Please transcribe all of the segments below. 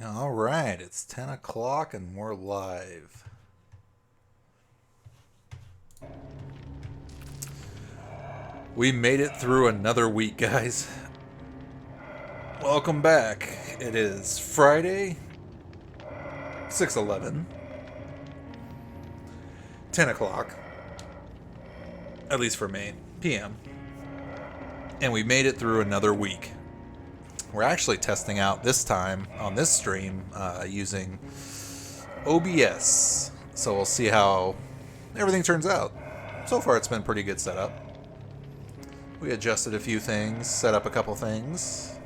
All right, it's 10 o'clock and we're live. We made it through another week, guys. Welcome back. It is Friday, 6/11, 10 o'clock, at least for me, p.m. And we made it through another week. We're actually testing out this time on this stream using OBS. So we'll see how everything turns out. So far, it's been pretty good setup. We adjusted a few things, set up a couple things.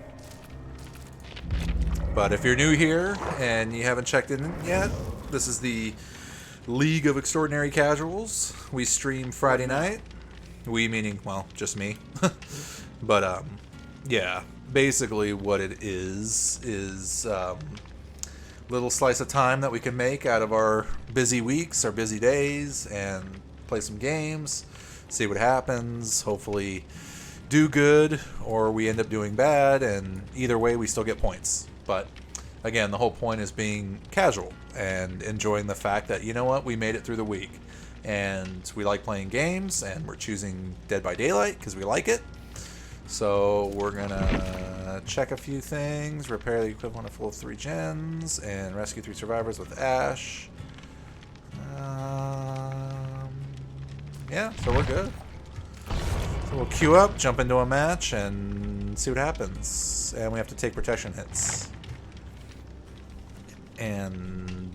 But if you're new here and you haven't checked in yet, this is the League of Extraordinary Casuals. We stream Friday night. We meaning, well, just me. But, yeah, basically what it is little slice of time that we can make out of our busy weeks, our busy days, and play some games, see what happens, hopefully do good, or we end up doing bad, and either way we still get points. But again, the whole point is being casual and enjoying the fact that, you know what, we made it through the week. And we like playing games, and we're choosing Dead by Daylight because we like it. So we're going to check a few things, repair the equivalent of full 3 gens, and rescue 3 survivors with Ash. Yeah, so we're good. So we'll queue up, jump into a match, and see what happens. And we have to take protection hits. And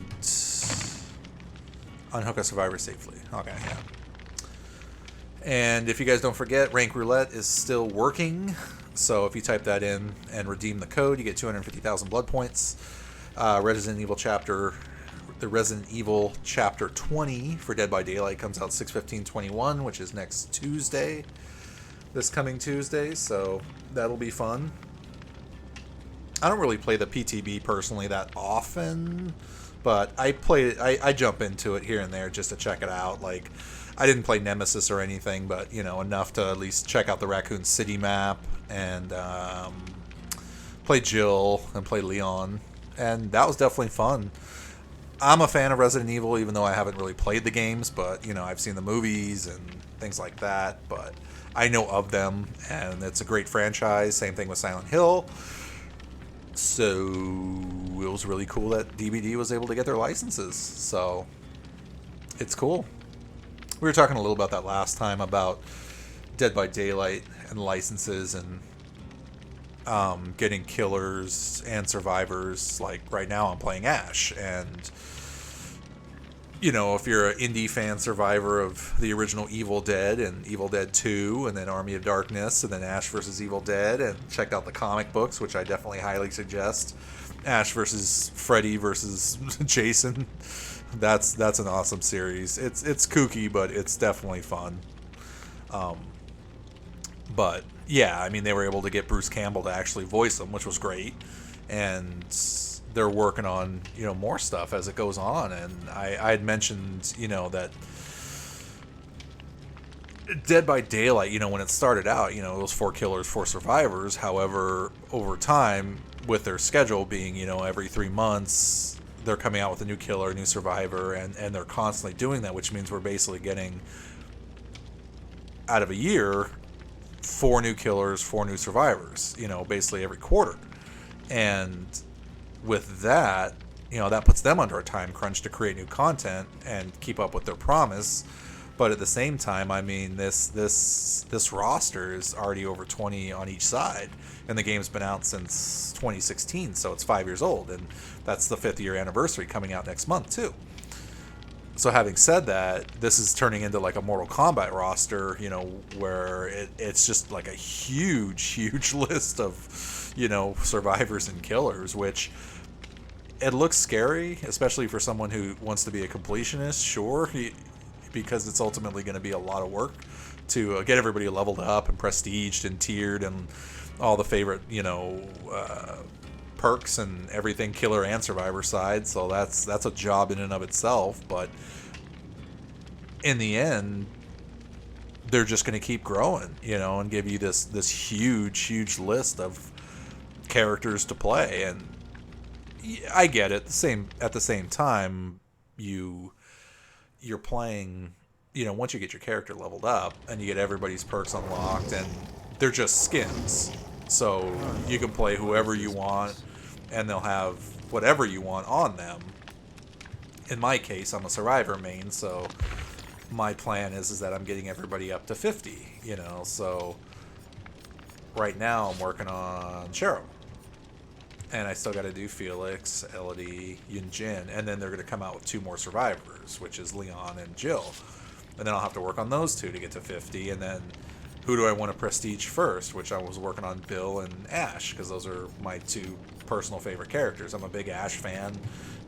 unhook a survivor safely. Okay, yeah. And if you guys don't forget, Rank Roulette is still working. So if you type that in and redeem the code, you get 250,000 blood points. The Resident Evil Chapter 20 for Dead by Daylight comes out 6/15/21, which is next Tuesday. This coming Tuesday, so that'll be fun. I don't really play the PTB personally that often, but I jump into it here and there just to check it out. Like, I didn't play Nemesis or anything, but, you know, enough to at least check out the Raccoon City map and play Jill and play Leon, and that was definitely fun. I'm a fan of Resident Evil, even though I haven't really played the games, but, you know, I've seen the movies and things like that, but I know of them, and it's a great franchise. Same thing with Silent Hill. So it was really cool that DVD was able to get their licenses, so it's cool. We were talking a little about that last time, about Dead by Daylight and licenses and getting killers and survivors. Like right now I'm playing Ash, and you know, if you're an indie fan survivor of the original Evil Dead and Evil Dead 2 and then Army of Darkness and then Ash vs. Evil Dead, and check out the comic books, which I definitely highly suggest. Ash versus Freddy versus Jason. That's an awesome series. It's kooky, but it's definitely fun. But yeah, I mean, they were able to get Bruce Campbell to actually voice them, which was great. And they're working on, you know, more stuff as it goes on. And I had mentioned, you know, that Dead by Daylight, you know, when it started out, you know, it was 4 killers, 4 survivors. However, over time, with their schedule being, you know, every 3 months, they're coming out with a new killer, a new survivor, and they're constantly doing that, which means we're basically getting, out of a year, 4 new killers, 4 new survivors, you know, basically every quarter. And with that, you know, that puts them under a time crunch to create new content and keep up with their promise. But at the same time, I mean, this roster is already over 20 on each side, and the game's been out since 2016, so it's 5 years old, and that's the 5th year anniversary coming out next month too. So having said that, this is turning into like a Mortal Kombat roster, you know, where it's just like a huge list of, you know, survivors and killers, which it looks scary, especially for someone who wants to be a completionist, sure, because it's ultimately going to be a lot of work to get everybody leveled up and prestiged and tiered and all the favorite, you know, perks and everything, killer and survivor side. So that's a job in and of itself. But in the end, they're just going to keep growing, you know, and give you this huge list of characters to play. And I get it. At the same time, you're playing. Once you get your character leveled up and you get everybody's perks unlocked, and they're just skins, so you can play whoever you want, and they'll have whatever you want on them. In my case, I'm a survivor main, so my plan is that I'm getting everybody up to 50. So right now I'm working on Cheryl. And I still got to do Felix, Elodie, Yunjin, and then they're going to come out with 2 more survivors, which is Leon and Jill. And then I'll have to work on those 2 to get to 50, and then who do I want to prestige first, which I was working on Bill and Ash, because those are my 2 personal favorite characters. I'm a big Ash fan,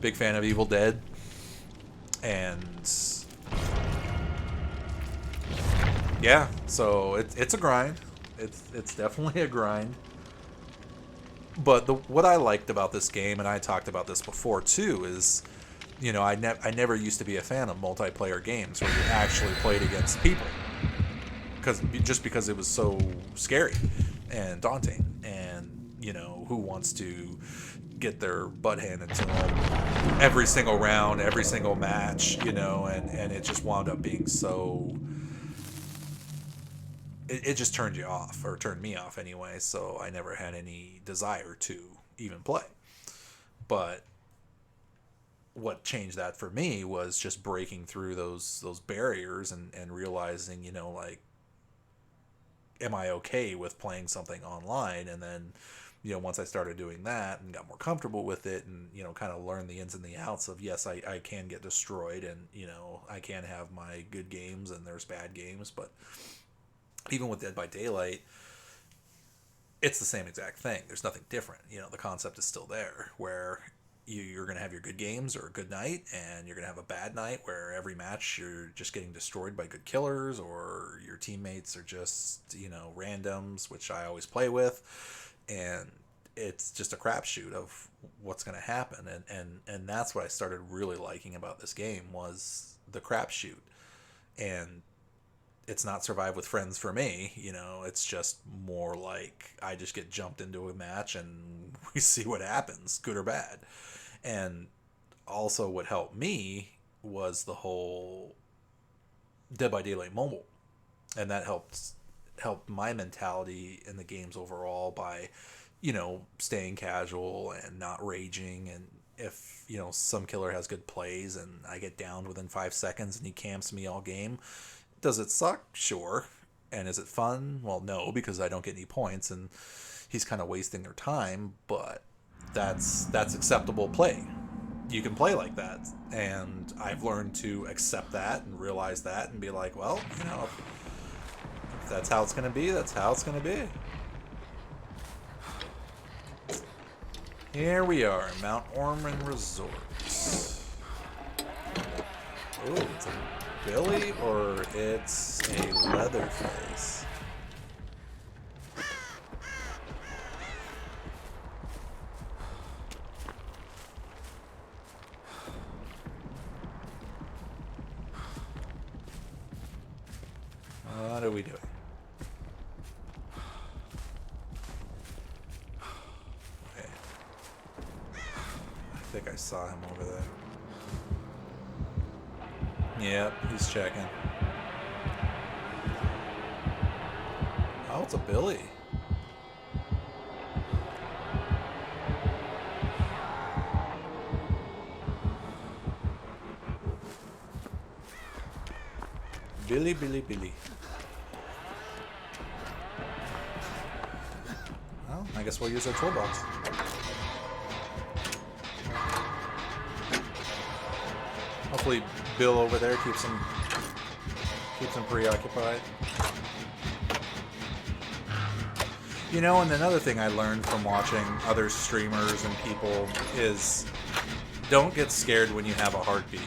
big fan of Evil Dead, and yeah, so it's a grind. It's definitely a grind. But what I liked about this game, and I talked about this before too, is, I never used to be a fan of multiplayer games where you actually played against people, because it was so scary and daunting, and who wants to get their butt handed to them every single round, every single match, and it just wound up being so. It just turned you off, or turned me off anyway, so I never had any desire to even play. But what changed that for me was just breaking through those barriers and realizing, am I okay with playing something online? And then, once I started doing that and got more comfortable with it and, kind of learned the ins and the outs of, yes, I can get destroyed, and, I can have my good games and there's bad games, but even with Dead by Daylight, it's the same exact thing. There's nothing different. The concept is still there, where you're going to have your good games or a good night, and you're going to have a bad night where every match you're just getting destroyed by good killers, or your teammates are just, randoms, which I always play with, and it's just a crapshoot of what's going to happen. And that's what I started really liking about this game, was the crapshoot. And it's not survive with friends for me, it's just more like I just get jumped into a match and we see what happens, good or bad. And also what helped me was the whole Dead by Daylight mobile. And that helped my mentality in the games overall by, staying casual and not raging. And if, some killer has good plays and I get downed within 5 seconds and he camps me all game, does it suck? Sure. And is it fun? Well, no, because I don't get any points and he's kind of wasting their time, but that's acceptable play. You can play like that. And I've learned to accept that and realize that and be like, well, if that's how it's going to be, that's how it's going to be. Here we are, Mount Ormond Resort. Ooh, it's a Billy, or it's a Leatherface? What are we doing? Okay. I think I saw him over there. Yep, he's checking. Oh, it's a Billy. Billy. Well, I guess we'll use our toolbox. Hopefully Bill over there keeps him preoccupied. And another thing I learned from watching other streamers and people is don't get scared when you have a heartbeat.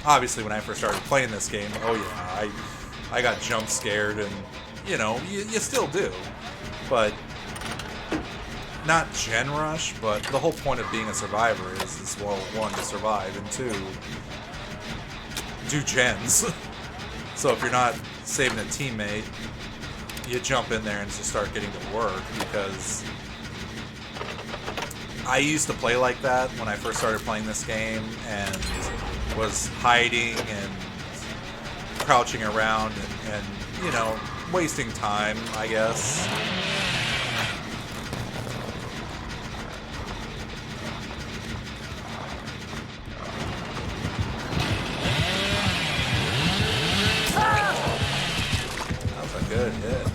Obviously, when I first started playing this game, I got jump scared, and you still do, but not gen rush. But the whole point of being a survivor is well, 1, to survive, and 2, do gens. So if you're not saving a teammate, you jump in there and just start getting to work, because I used to play like that when I first started playing this game, and was hiding and crouching around and you know, wasting time, I guess. That was a good hit.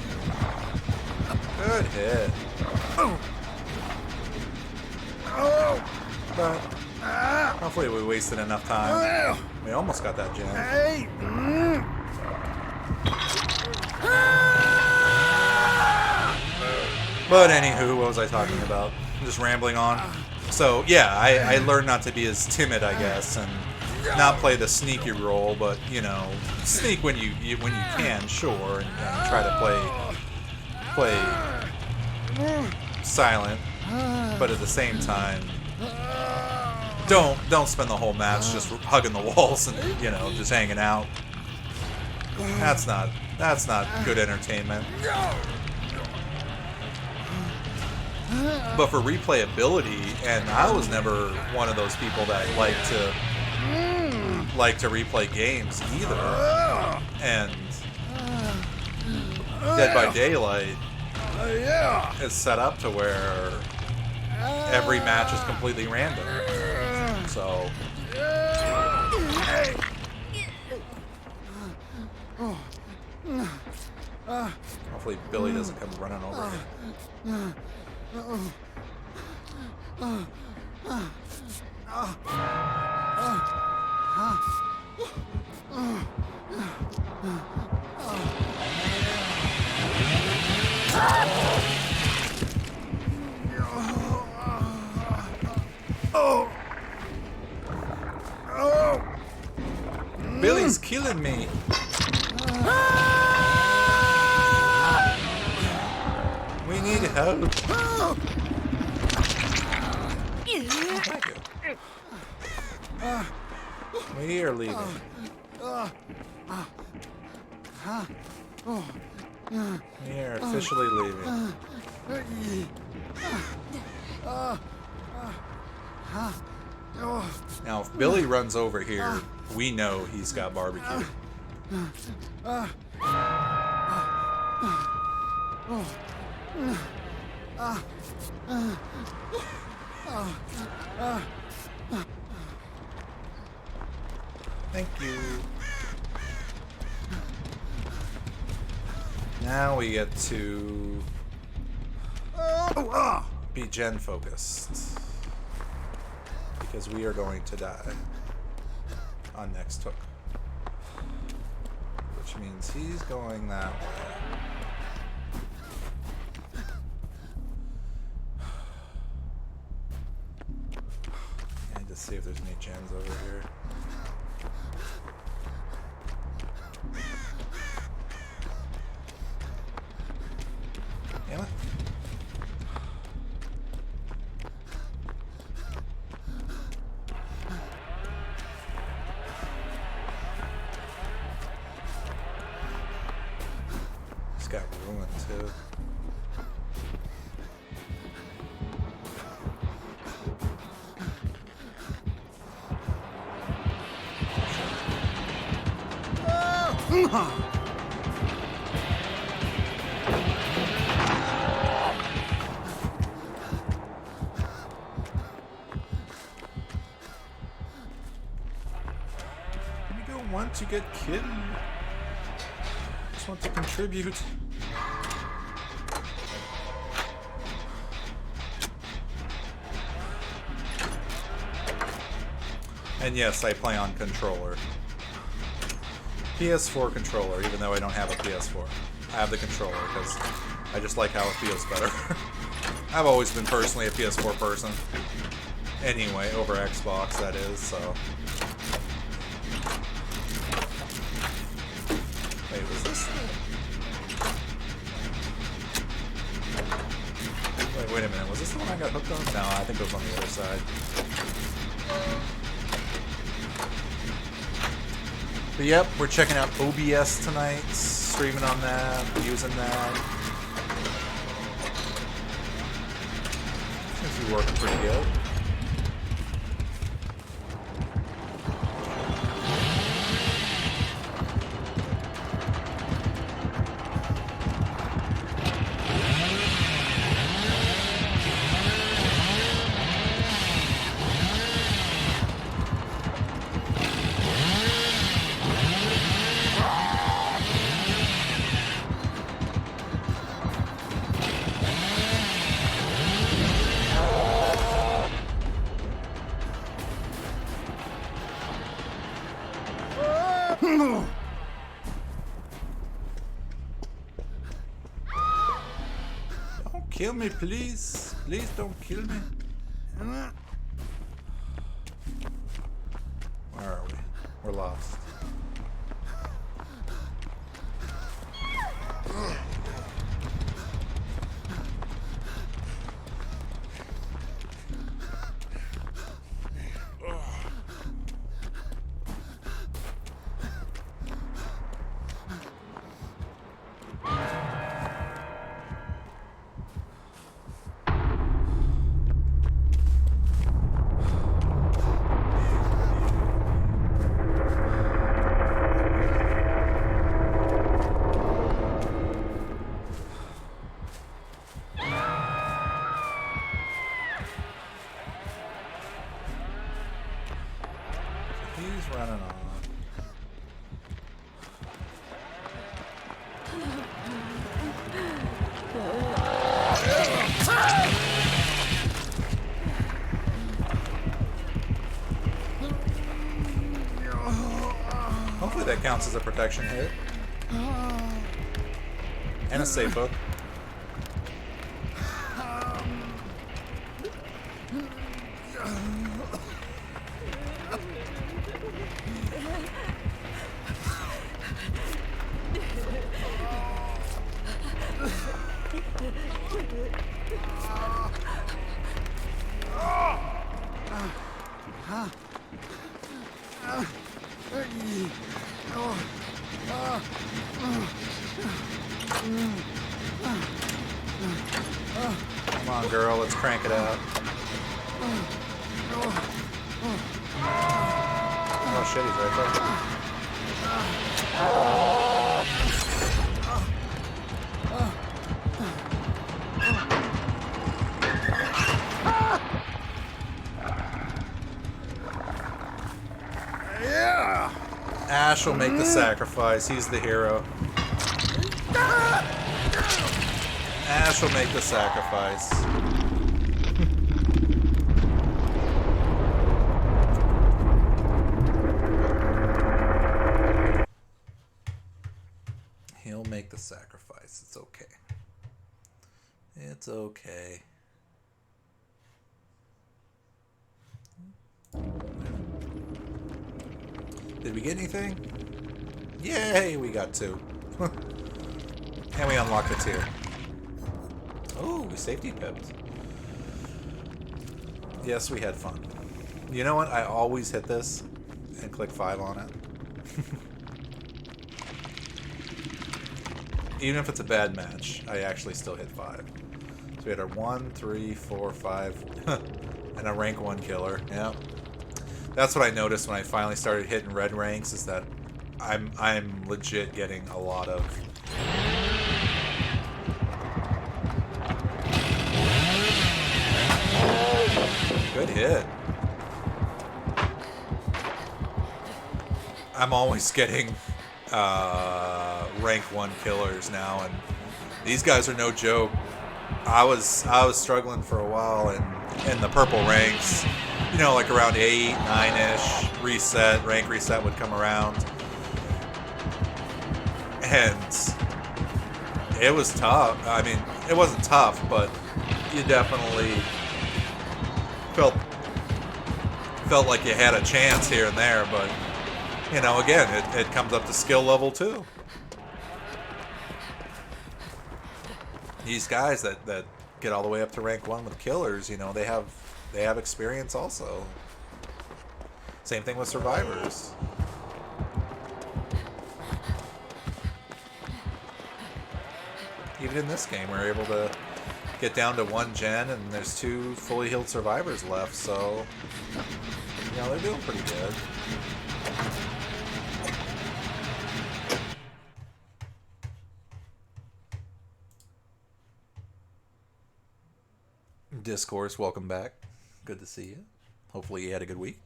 Good hit. But hopefully we wasted enough time. We almost got that gem. But anywho, what was I talking about? I'm just rambling on. So yeah, I learned not to be as timid, I guess, and not play the sneaky role, but you know, sneak when you can, sure, and try to play silent, but at the same time, don't spend the whole match just hugging the walls and you know just hanging out. That's not good entertainment. But for replayability, and I was never one of those people that like to replay games either. And Dead by Daylight is set up to where every match is completely random. So hopefully Billy doesn't come running over here. Billy's killing me. We need help. Thank you. We are leaving. We are officially leaving. Now, if Billy runs over here, we know he's got barbecue. Thank you. Now we get to be gen focused. Because we are going to die on next hook. Which means he's going that way. I need to see if there's any gens over here. Damn it. It's got ruin too. We don't want to get killed. Just want to contribute. And yes, I play on controller. PS4 controller, even though I don't have a PS4. I have the controller because I just like how it feels better. I've always been personally a PS4 person. Anyway, over Xbox, that is, so. Wait, was this? Wait a minute, was this the one I got hooked on? No, I think it was on the other side. But yep, we're checking out OBS tonight, streaming on that, using that. Seems to be working pretty good. Don't kill me, please. Please don't kill me. Where are we? We're lost. He's running on. Hopefully that counts as a protection hit. And a safe hook. Come on, girl, let's crank it out. Oh shit, he's right there. Yeah! Ash will make the sacrifice. He's the hero. Ash will make the sacrifice. He'll make the sacrifice. It's okay. It's okay. Did we get anything? Yay, we got 2. And we unlocked a tier. Oh, we safety pipped. Yes, we had fun. You know what? I always hit this and click 5 on it. Even if it's a bad match, I actually still hit 5. So we had our 1, 3, 4, 5, and a rank 1 killer. Yeah. That's what I noticed when I finally started hitting red ranks, is that I'm legit getting a lot of good hit. I'm always getting rank 1 killers now, and these guys are no joke. I was struggling for a while in the purple ranks, you know, like around 8, 9-ish, rank reset would come around, and it was tough. I mean, it wasn't tough, but you definitely felt like you had a chance here and there, but you know, again, it comes up to skill level too. These guys that get all the way up to rank 1 with killers, you know, they have experience also. Same thing with survivors. Even in this game, we're able to get down to 1 gen, and there's 2 fully healed survivors left, so you know, they're doing pretty good. Discourse, welcome back. Good to see you. Hopefully you had a good week.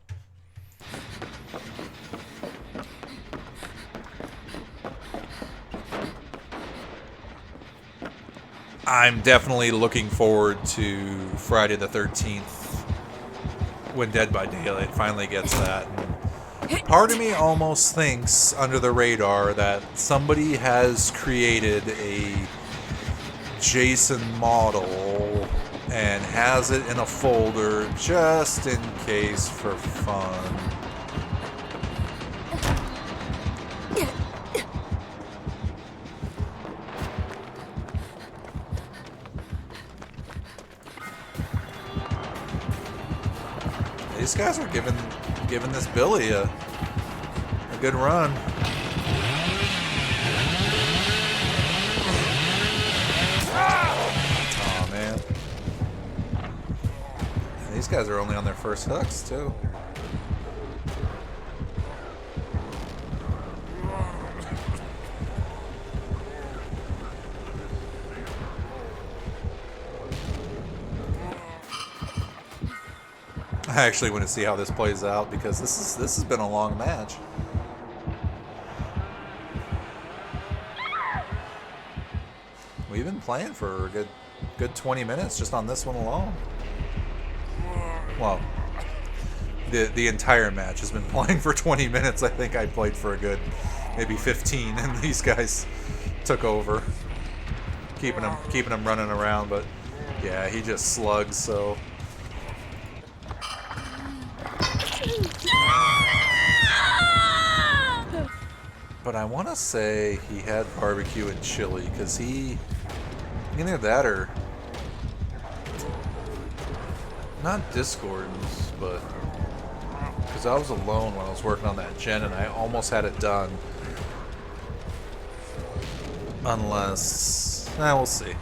I'm definitely looking forward to Friday the 13th when Dead by Daylight finally gets that. And part of me almost thinks under the radar that somebody has created a JSON model and has it in a folder just in case for fun. These guys are giving this Billy a good run. Oh man. And these guys are only on their first hooks too. I actually want to see how this plays out because this has been a long match. We've been playing for a good 20 minutes just on this one alone. Well, the entire match has been playing for 20 minutes. I think I played for a good maybe 15, and these guys took over, keeping them running around. But yeah, he just slugs so. But I want to say he had barbecue and chili, because either that or, not Discord's, but, because I was alone when I was working on that gen and I almost had it done. Unless, we'll see.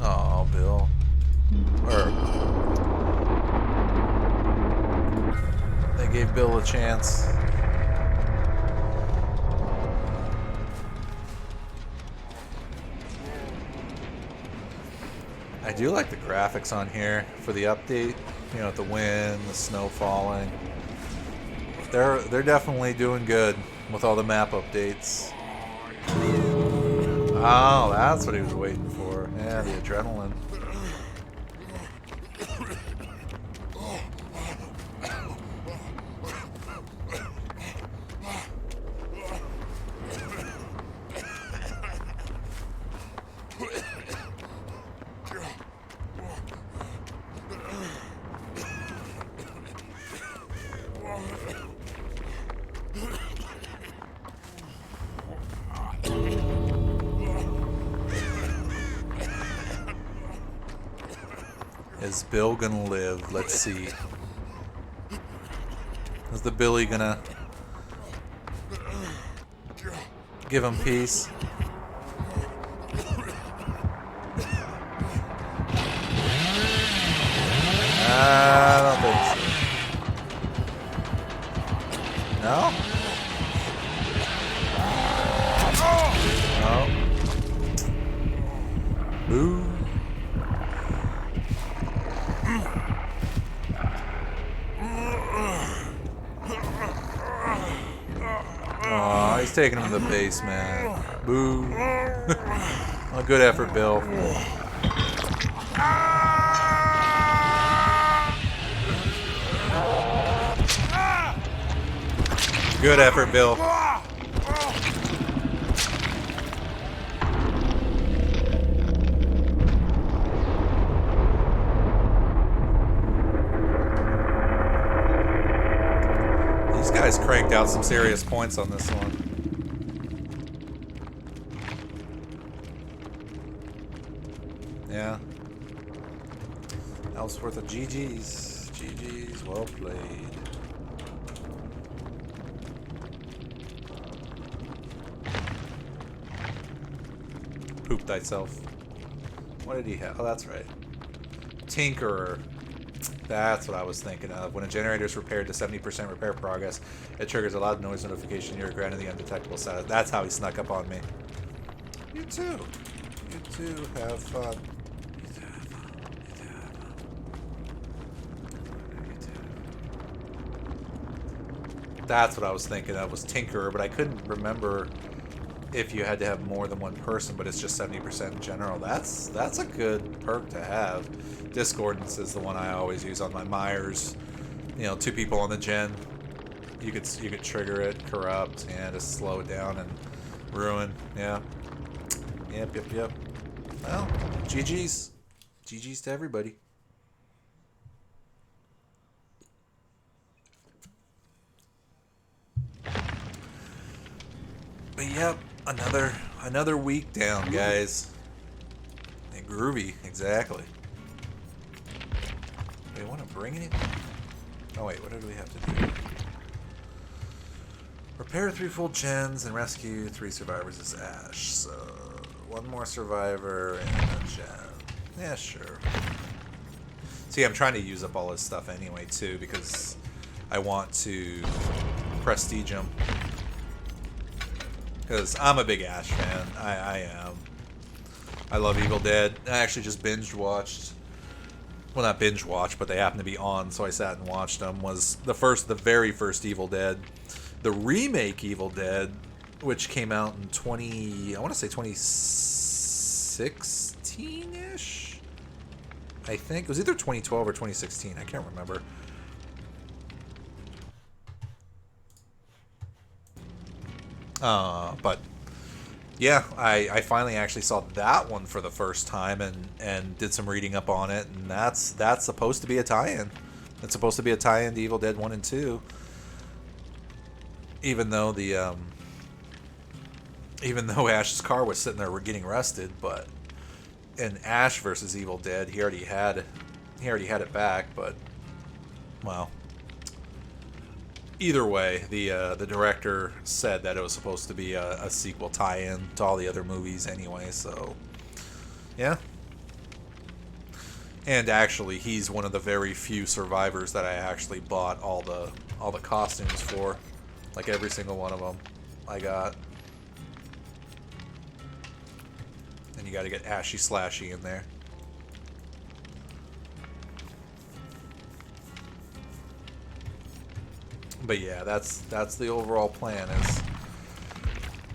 Oh, Bill. They gave Bill a chance. I do like the graphics on here for the update. You know, the wind, the snow falling. They're definitely doing good with all the map updates. Oh, that's what he was waiting for. Yeah, the adrenaline. Is Bill gonna live? Let's see. Is the Billy gonna give him peace? I don't think so. No? No. Boo. Aw, he's taking him to the base, man. Boo. Well, good effort, Bill. Good effort, Bill. These guys cranked out some serious points on this one. Yeah. That was worth a GG's. GG's, well played. Poop thyself. What did he have? Oh, that's right. Tinkerer. That's what I was thinking of. When a generator is repaired to 70% repair progress, it triggers a loud noise notification. You're granted the undetectable status. That's how he snuck up on me. You too. You too have fun. You too have fun. You too have fun. That's what I was thinking of, was Tinkerer, but I couldn't remember if you had to have more than one person, but it's just 70% in general. That's a good perk to have. Discordance is the one I always use on my Myers. You know, 2 people on the gen. You could trigger it, corrupt, and just slow it down and ruin. Yeah. Yep. Well, GG's. GG's to everybody. But yep, another week down, guys. And groovy, exactly. Do we want to bring it? Oh wait, what do we have to do? Repair 3 full gens and rescue 3 survivors as Ash. So 1 more survivor and a gen. Yeah, sure. See, I'm trying to use up all his stuff anyway too, because I want to prestige him. Because I'm a big Ash fan. I am. I love Evil Dead. I actually just binge watched. Well, not binge watched, but they happened to be on, so I sat and watched them. Was the very first Evil Dead. The remake Evil Dead, which came out in I want to say 2016-ish? I think. It was either 2012 or 2016. I can't remember. But yeah, I finally actually saw that one for the first time and did some reading up on it, and that's supposed to be a tie-in. It's supposed to be a tie-in to Evil Dead 1 and 2. Even though Ash's car was sitting there getting arrested, but in Ash versus Evil Dead, he already had it back, but well. Either way, the director said that it was supposed to be a sequel tie-in to all the other movies anyway, so yeah. And actually, he's one of the very few survivors that I actually bought all the costumes for. Like every single one of them I got. And you gotta get Ashy Slashy in there. But yeah, that's the overall plan, is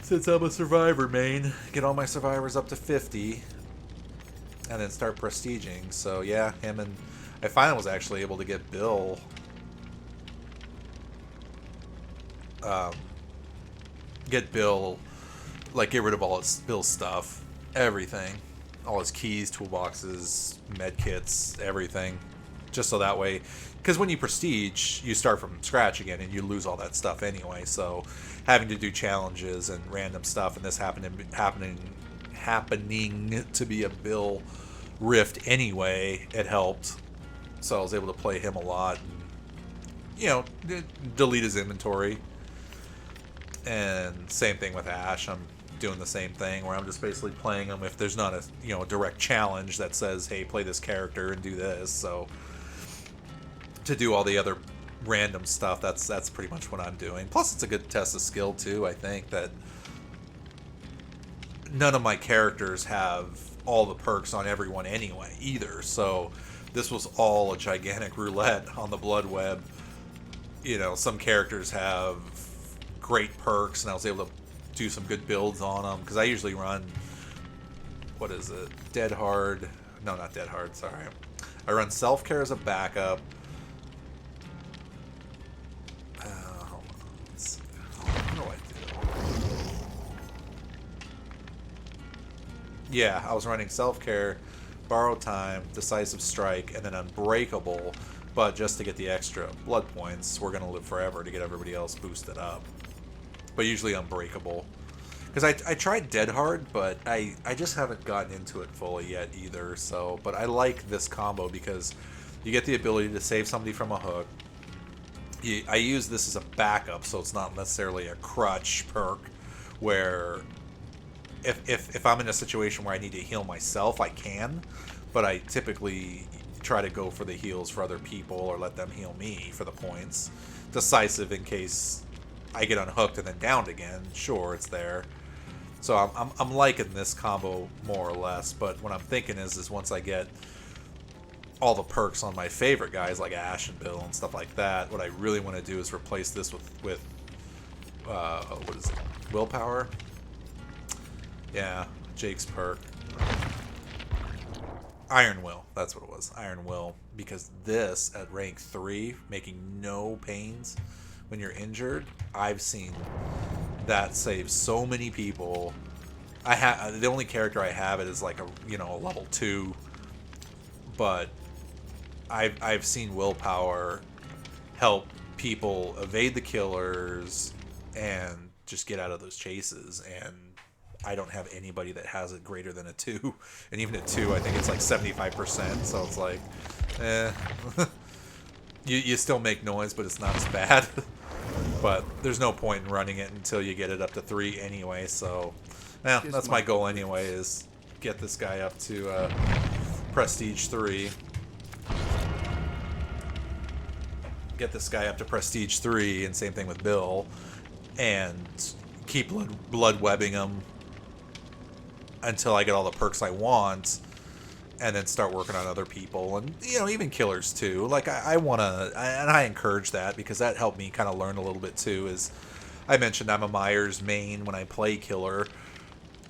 since I'm a survivor main, get all my survivors up to 50 and then start prestiging. So yeah, him and I finally was actually able to get Bill like get rid of all Bill's stuff, everything, all his keys, toolboxes, med kits, everything, just so that way, because when you prestige, you start from scratch again and you lose all that stuff anyway. So having to do challenges and random stuff, and this happening to be a Bill rift anyway, it helped. So I was able to play him a lot and, you know, delete his inventory. And same thing with Ash. I'm doing the same thing where I'm just basically playing him if there's not a direct challenge that says, hey, play this character and do this. So to do all the other random stuff, that's pretty much what I'm doing. Plus it's a good test of skill too. I think that none of my characters have all the perks on everyone anyway either. So this was all a gigantic roulette on the blood web. You know, some characters have great perks, and I was able to do some good builds on them, because I usually run, what is it, Dead Hard, no, not Dead Hard, sorry, I run Self-Care as a backup. Hold on, let's see. What do I do? Yeah, I was running Self-Care, Borrow Time, Decisive Strike, and then Unbreakable, but just to get the extra blood points, we're going to live forever to get everybody else boosted up. But usually Unbreakable. Because I tried Dead Hard, but I just haven't gotten into it fully yet either. So, but I like this combo because you get the ability to save somebody from a hook. I use this as a backup, so it's not necessarily a crutch perk where if I'm in a situation where I need to heal myself, I can, but I typically try to go for the heals for other people or let them heal me for the points. Decisive in case I get unhooked and then downed again. Sure, it's there. So I'm liking this combo more or less, but what I'm thinking is once I get all the perks on my favorite guys like Ash and Bill and stuff like that, what I really want to do is replace this with what is it? Willpower? Yeah, Jake's perk. Iron Will, that's what it was. Iron Will, because this at rank 3, making no pains when you're injured, I've seen that save so many people. The only character I have it is like a a level 2, but I've seen willpower help people evade the killers and just get out of those chases, and I don't have anybody that has it greater than a 2, and even at 2 I think it's like 75%, so it's like you still make noise, but it's not as bad. But there's no point in running it until you get it up to 3 anyway, so that's my goal anyway, is get this guy up to Prestige 3. Get this guy up to Prestige 3, and same thing with Bill, and keep blood webbing him until I get all the perks I want, and then start working on other people, and even killers too. Like I want to, and I encourage that, because that helped me kind of learn a little bit too. Is I mentioned I'm a Myers main when I play killer,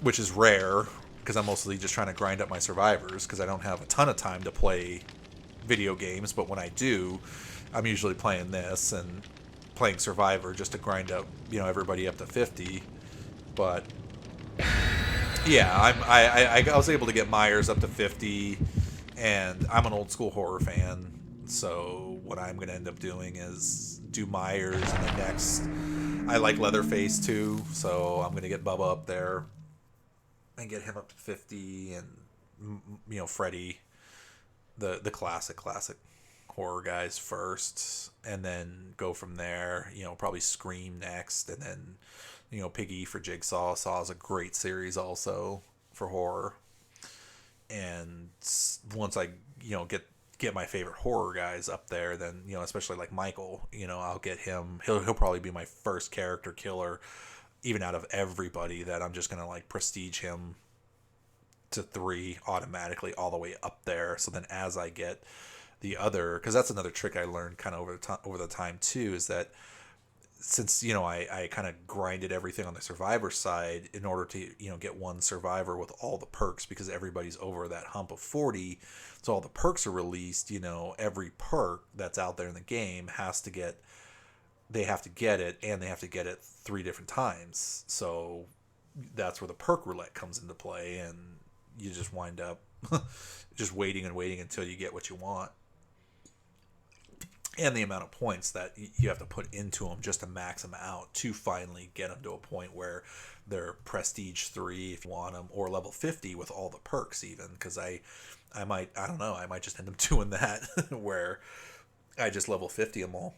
which is rare because I'm mostly just trying to grind up my survivors because I don't have a ton of time to play video games. But when I do, I'm usually playing this and playing Survivor just to grind up everybody up to 50. But yeah, I was able to get Myers up to 50, and I'm an old school horror fan, so what I'm going to end up doing is do Myers, and then next, I like Leatherface too, so I'm going to get Bubba up there and get him up to 50, and Freddy, the classic horror guys first, and then go from there. Probably Scream next, and then Piggy for Jigsaw. Saw is a great series also for horror. And once I get my favorite horror guys up there, then especially like Michael, I'll get him. He'll probably be my first character killer, even out of everybody, that I'm just gonna like prestige him to 3 automatically all the way up there. So then as I get the other, because that's another trick I learned kind of over the time too, is that since I kind of grinded everything on the survivor side in order to get one survivor with all the perks, because everybody's over that hump of 40, so all the perks are released. Every perk that's out there in the game they have to get it, and they have to get it 3 different times. So that's where the perk roulette comes into play, and you just wind up just waiting and waiting until you get what you want. And the amount of points that you have to put into them just to max them out to finally get them to a point where they're Prestige 3 if you want them, or level 50 with all the perks even. Because I might just end up doing that where I just level 50 them all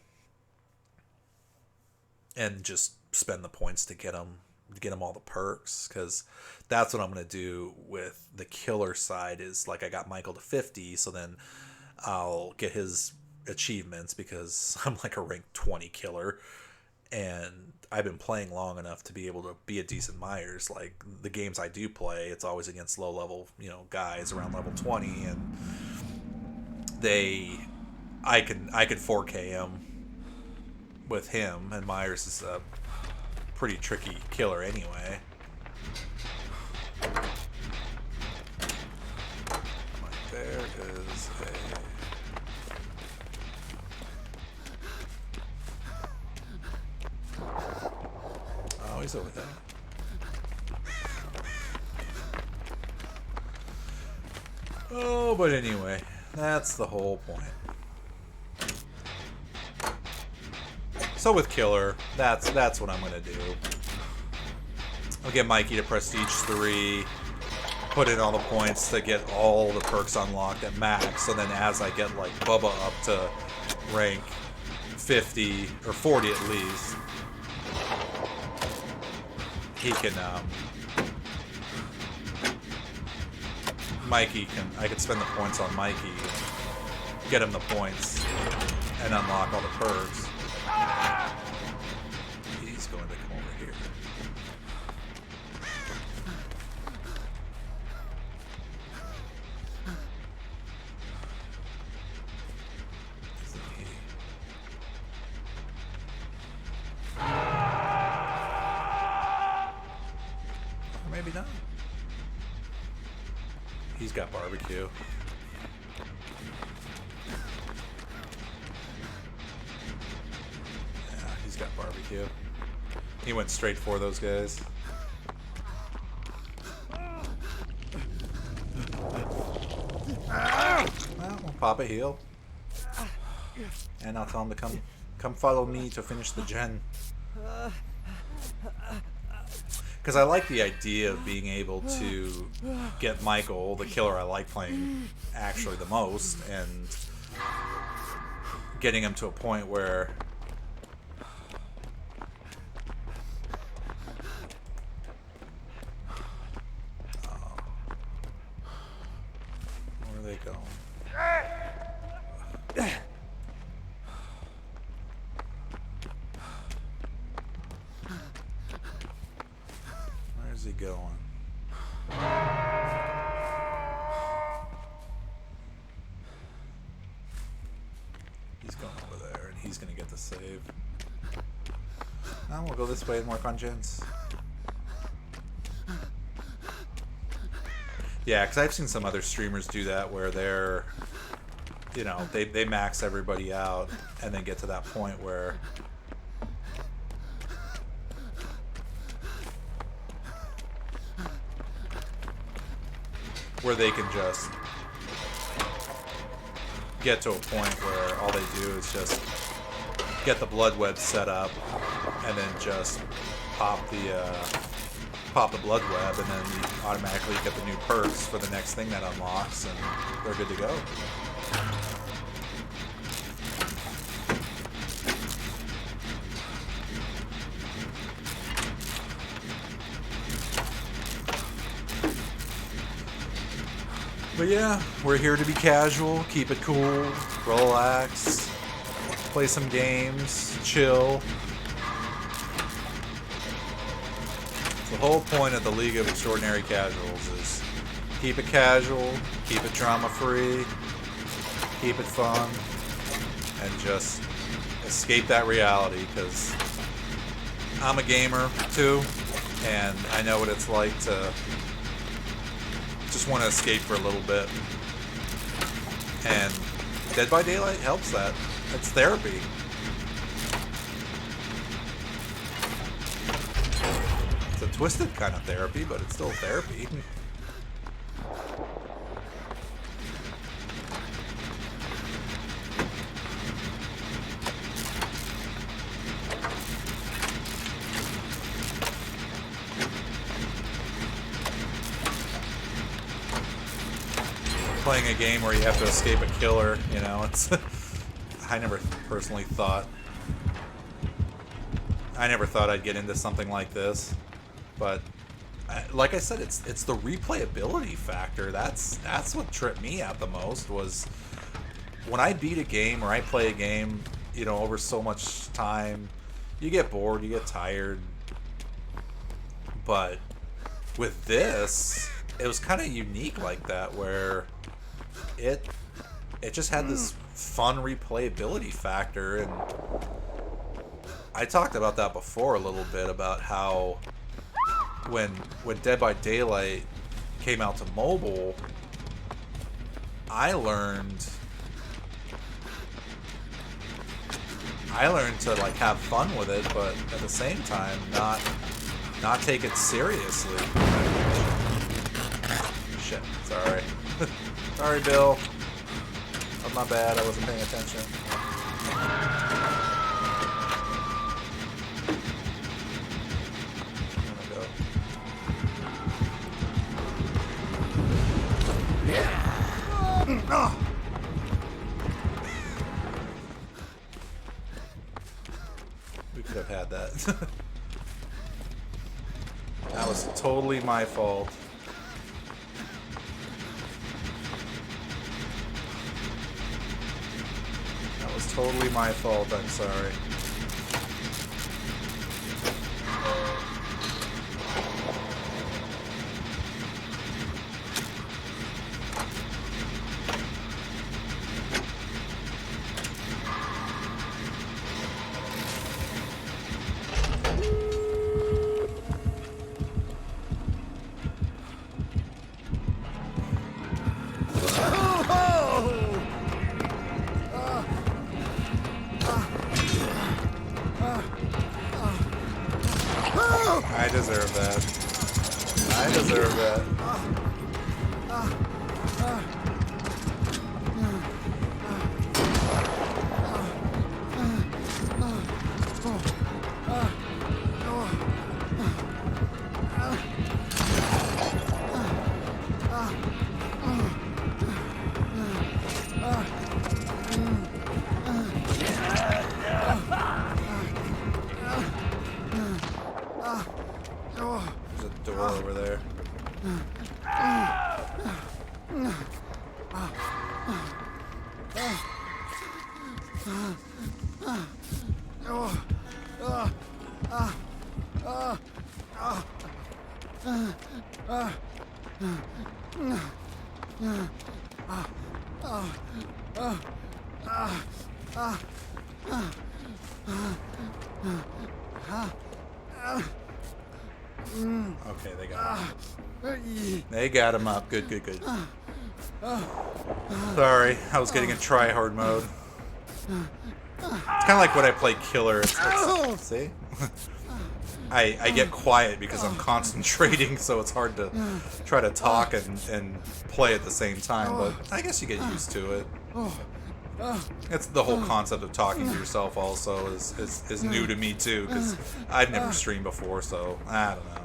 and just spend the points to get them all the perks, because that's what I'm going to do with the killer side. Is like I got Michael to 50, so then I'll get his achievements because I'm like a rank 20 killer, and I've been playing long enough to be able to be a decent Myers. Like the games I do play, it's always against low level guys around level 20, and I can 4K him with him, and Myers is a pretty tricky killer anyway. There is Oh, he's over there. Oh, but anyway, that's the whole point. So with Killer, that's what I'm gonna do. I'll get Mikey to Prestige 3, put in all the points to get all the perks unlocked at max, so then as I get like Bubba up to rank 50 or 40 at least, he can I could spend the points on Mikey, and get him the points, and unlock all the perks. He's going to come over here. Isn't he? Or maybe not. He's got barbecue. Yeah, he's got barbecue. He went straight for those guys. Well, we'll pop a heal. And I'll tell him to come follow me to finish the gen. Because I like the idea of being able to get Michael, the killer I like playing actually the most, and getting him to a point where where are they going? Where's he going? He's going over there, and he's going to get the save. Now we'll go this way and work on gens. Yeah, because I've seen some other streamers do that where they're, you know, they max everybody out and then get to that point where they can just get to a point where all they do is just get the blood web set up and then just pop the blood web, and then you automatically get the new perks for the next thing that unlocks, and they're good to go. But yeah, we're here to be casual, keep it cool, relax, play some games, chill. The whole point of the League of Extraordinary Casuals is keep it casual, keep it drama-free, keep it fun, and just escape that reality, because I'm a gamer too, and I know what it's like to just want to escape for a little bit. And Dead by Daylight helps that. It's therapy. It's a twisted kind of therapy, but it's still therapy. Playing a game where you have to escape a killer, you know, it's I never thought I'd get into something like this, but like I said, it's the replayability factor. That's what tripped me out the most, was when I beat a game or I play a game, you know, over so much time, you get bored, you get tired. But with this, it was kind of unique like that, where it just had this fun replayability factor. And I talked about that before a little bit, about how when Dead by Daylight came out to mobile, I learned to like have fun with it, but at the same time not take it seriously. Shit, sorry. Sorry, Bill. That's my bad, I wasn't paying attention. We could have had that. That was totally my fault. was totally my fault. I'm sorry. I deserve that. I deserve that. There's a door over there. Okay, they got him. They got him up. Good, good, good. Sorry, I was getting in try-hard mode. It's kind of like when I play Killer. See? I get quiet because I'm concentrating, so it's hard to try to talk and play at the same time, but I guess you get used to it. It's the whole concept of talking to yourself also is new to me too, because I've never streamed before, so I don't know.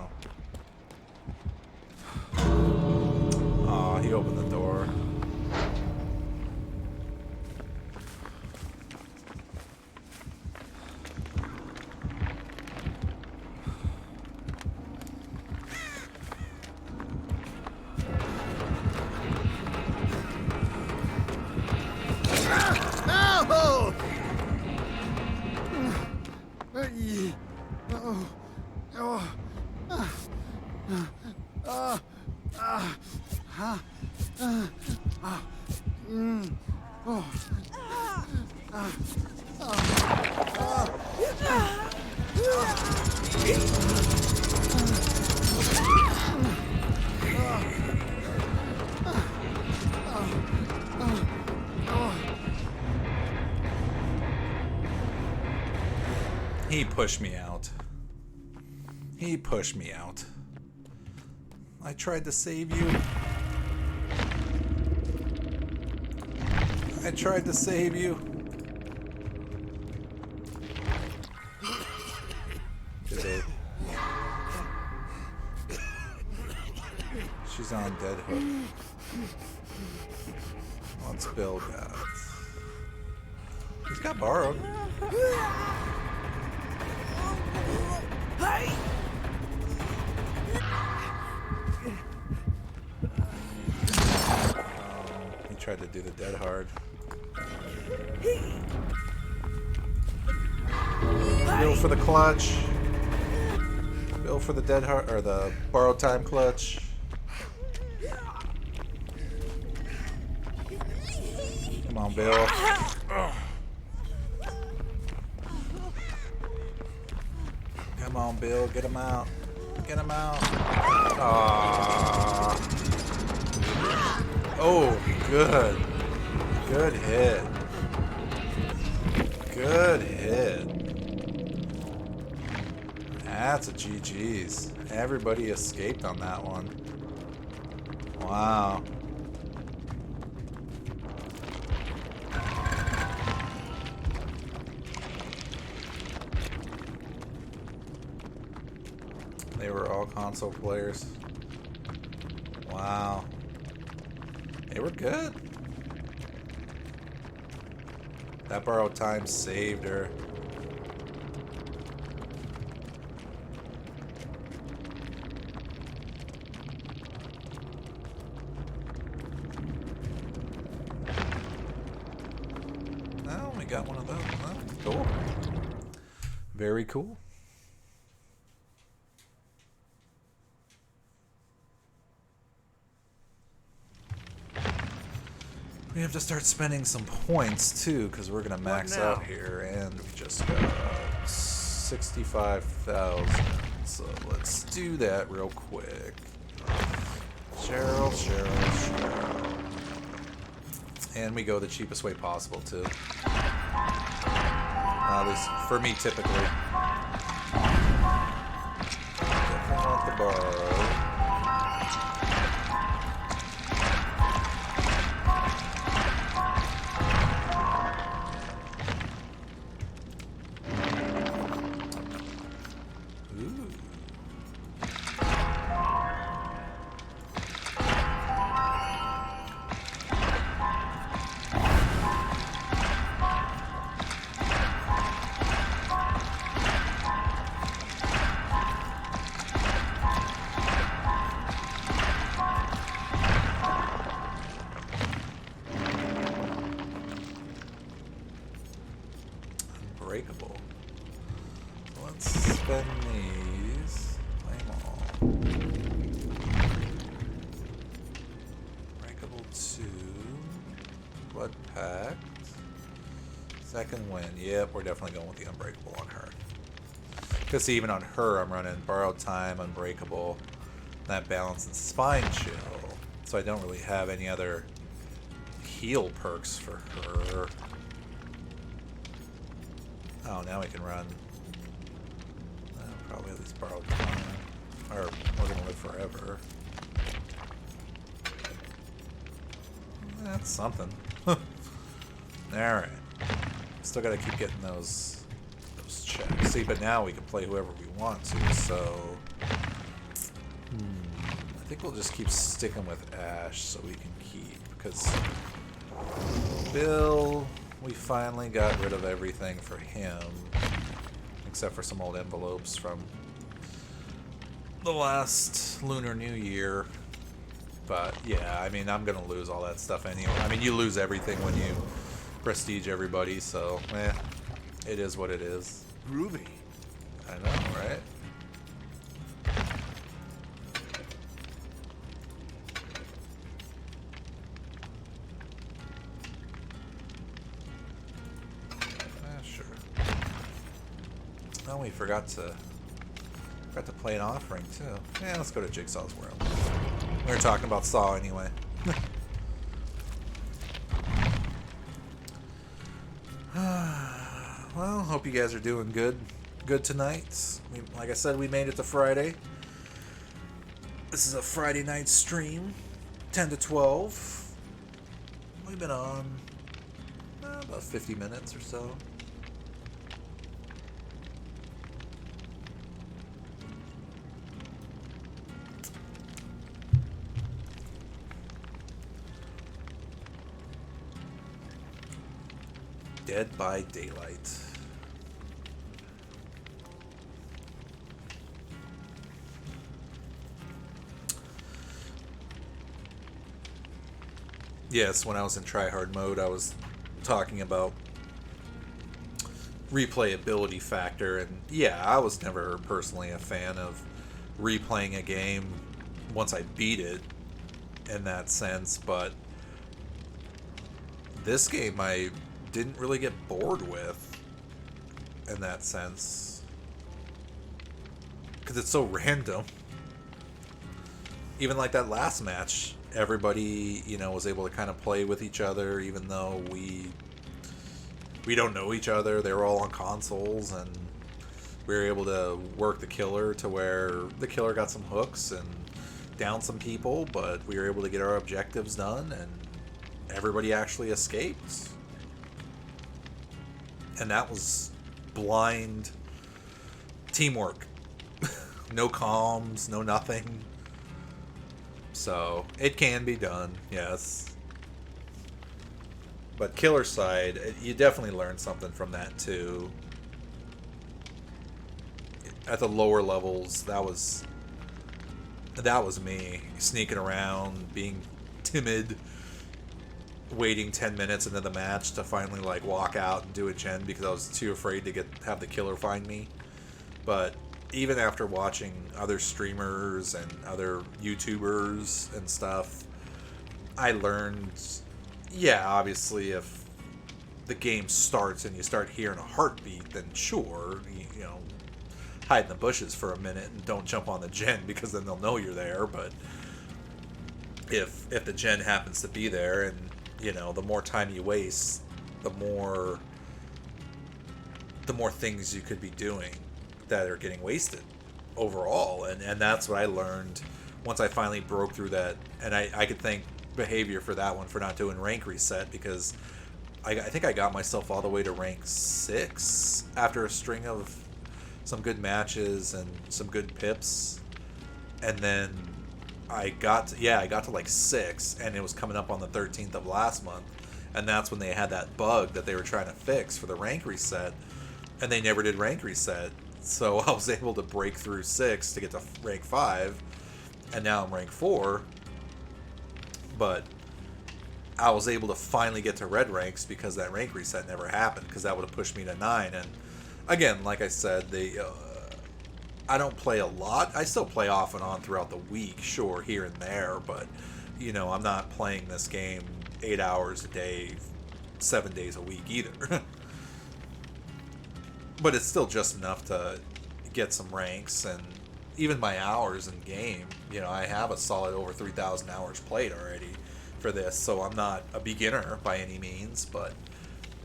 Aw, he opened the door. He pushed me out. He pushed me out. I tried to save you. I tried to save you. Did they? She's on dead hook. What's Bill got? He's got borrowed. He tried to do the dead hard. Bill for the clutch. Bill for the dead hard, or the borrowed time clutch. Come on, Bill. Come on, Bill. Get him out. Get him out. Aww. Oh, good. Good hit. Good hit. That's a GG's. Everybody escaped on that one. Wow. They were all console players. Wow. They were good. That borrowed time saved her. Well, we got one of those. Huh? Cool. Very cool. We have to start spending some points too, because we're gonna max out here, and we just got 65,000. So let's do that real quick. Cheryl. And we go the cheapest way possible too. At least for me, typically. Definitely want the borrow. Unbreakable. Let's spend these. Play them all. Breakable 2. Blood Pact. Second win. Yep, we're definitely going with the Unbreakable on her. Because even on her, I'm running Borrowed Time, Unbreakable, that Balance, and Spine Chill. So I don't really have any other heal perks for her. Oh, now we can run. Probably at least Borrowed Time. Or we're going to live forever. That's something. Alright. Still got to keep getting those checks. See, but now we can play whoever we want to, so... I think we'll just keep sticking with Ash so we can keep, because... Bill... We finally got rid of everything for him, except for some old envelopes from the last Lunar New Year. But yeah, I mean, I'm gonna lose all that stuff anyway. I mean, you lose everything when you prestige everybody, so it is what it is. Groovy. I know, right? Oh, we forgot to play an offering too. Yeah, let's go to Jigsaw's World. We were talking about Saw anyway. Well, hope you guys are doing good tonight. Like I said, we made it to Friday. This is a Friday night stream, 10 to 12. We've been on about 50 minutes or so. Dead by Daylight. Yes, when I was in tryhard mode, I was talking about replayability factor, and yeah, I was never personally a fan of replaying a game once I beat it in that sense, but this game I didn't really get bored with in that sense, because it's so random. Even like that last match, everybody, you know, was able to kind of play with each other, even though we don't know each other. They were all on consoles, and we were able to work the killer to where the killer got some hooks and down some people, but we were able to get our objectives done, and everybody actually escaped. And that was blind teamwork. No comms, no nothing. So, it can be done, yes. But killer side, you definitely learn something from that too. At the lower levels, that was me sneaking around, being timid, waiting 10 minutes into the match to finally like walk out and do a gen because I was too afraid to have the killer find me. But even after watching other streamers and other YouTubers and stuff, I learned, yeah, obviously if the game starts and you start hearing a heartbeat, then sure, you know, hide in the bushes for a minute and don't jump on the gen because then they'll know you're there. But if the gen happens to be there, and you know, the more time you waste, the more things you could be doing that are getting wasted overall. And that's what I learned once I finally broke through that. And I could thank behavior for that one, for not doing rank reset, because I think I got myself all the way to rank 6 after a string of some good matches and some good pips. And then I got to like 6, and it was coming up on the 13th of last month. And that's when they had that bug that they were trying to fix for the rank reset. And they never did rank reset. So I was able to break through 6 to get to rank 5. And now I'm rank 4. But I was able to finally get to red ranks because that rank reset never happened, because that would have pushed me to 9. And again, like I said, I don't play a lot. I still play off and on throughout the week, sure, here and there, but you know, I'm not playing this game 8 hours a day, 7 days a week either. But it's still just enough to get some ranks, and even my hours in game, you know, I have a solid over 3,000 hours played already for this, so I'm not a beginner by any means, but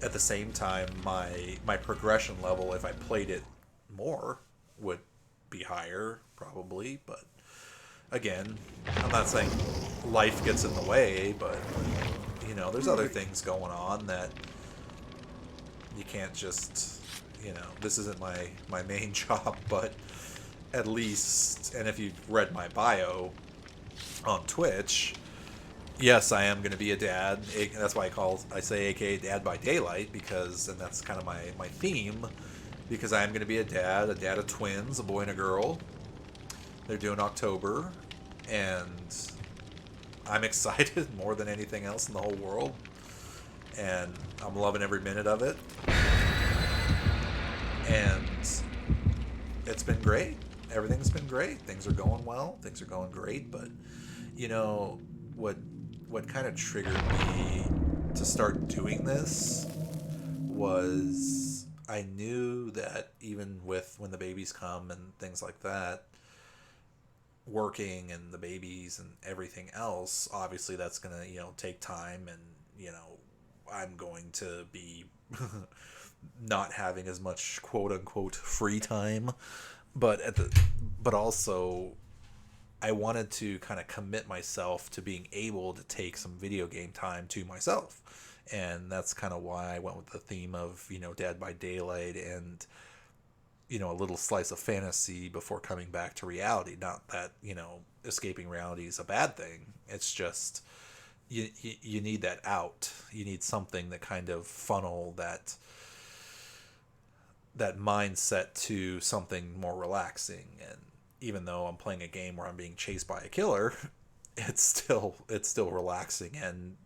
at the same time, my progression level, if I played it more, would be higher, probably. But again, I'm not saying life gets in the way, but you know, there's other things going on that you can't just, you know, this isn't my main job, but at least, and if you've read my bio on Twitch, yes, I am going to be a dad. That's why I say AKA Dad by Daylight, because, and that's kind of my theme, because I am going to be a dad of twins, a boy and a girl. They're due in October, and I'm excited more than anything else in the whole world, and I'm loving every minute of it. And it's been great. Everything's been great. Things are going well. Things are going great. But you know what kind of triggered me to start doing this was I knew that even with when the babies come and things like that, working and the babies and everything else, obviously that's gonna, you know, take time, and you know, I'm going to be not having as much quote unquote free time, but also I wanted to kind of commit myself to being able to take some video game time to myself. And that's kind of why I went with the theme of, you know, Dead by Daylight and, you know, a little slice of fantasy before coming back to reality. Not that, you know, escaping reality is a bad thing. It's just you need that out. You need something that kind of funnel that mindset to something more relaxing. And even though I'm playing a game where I'm being chased by a killer, it's still relaxing and,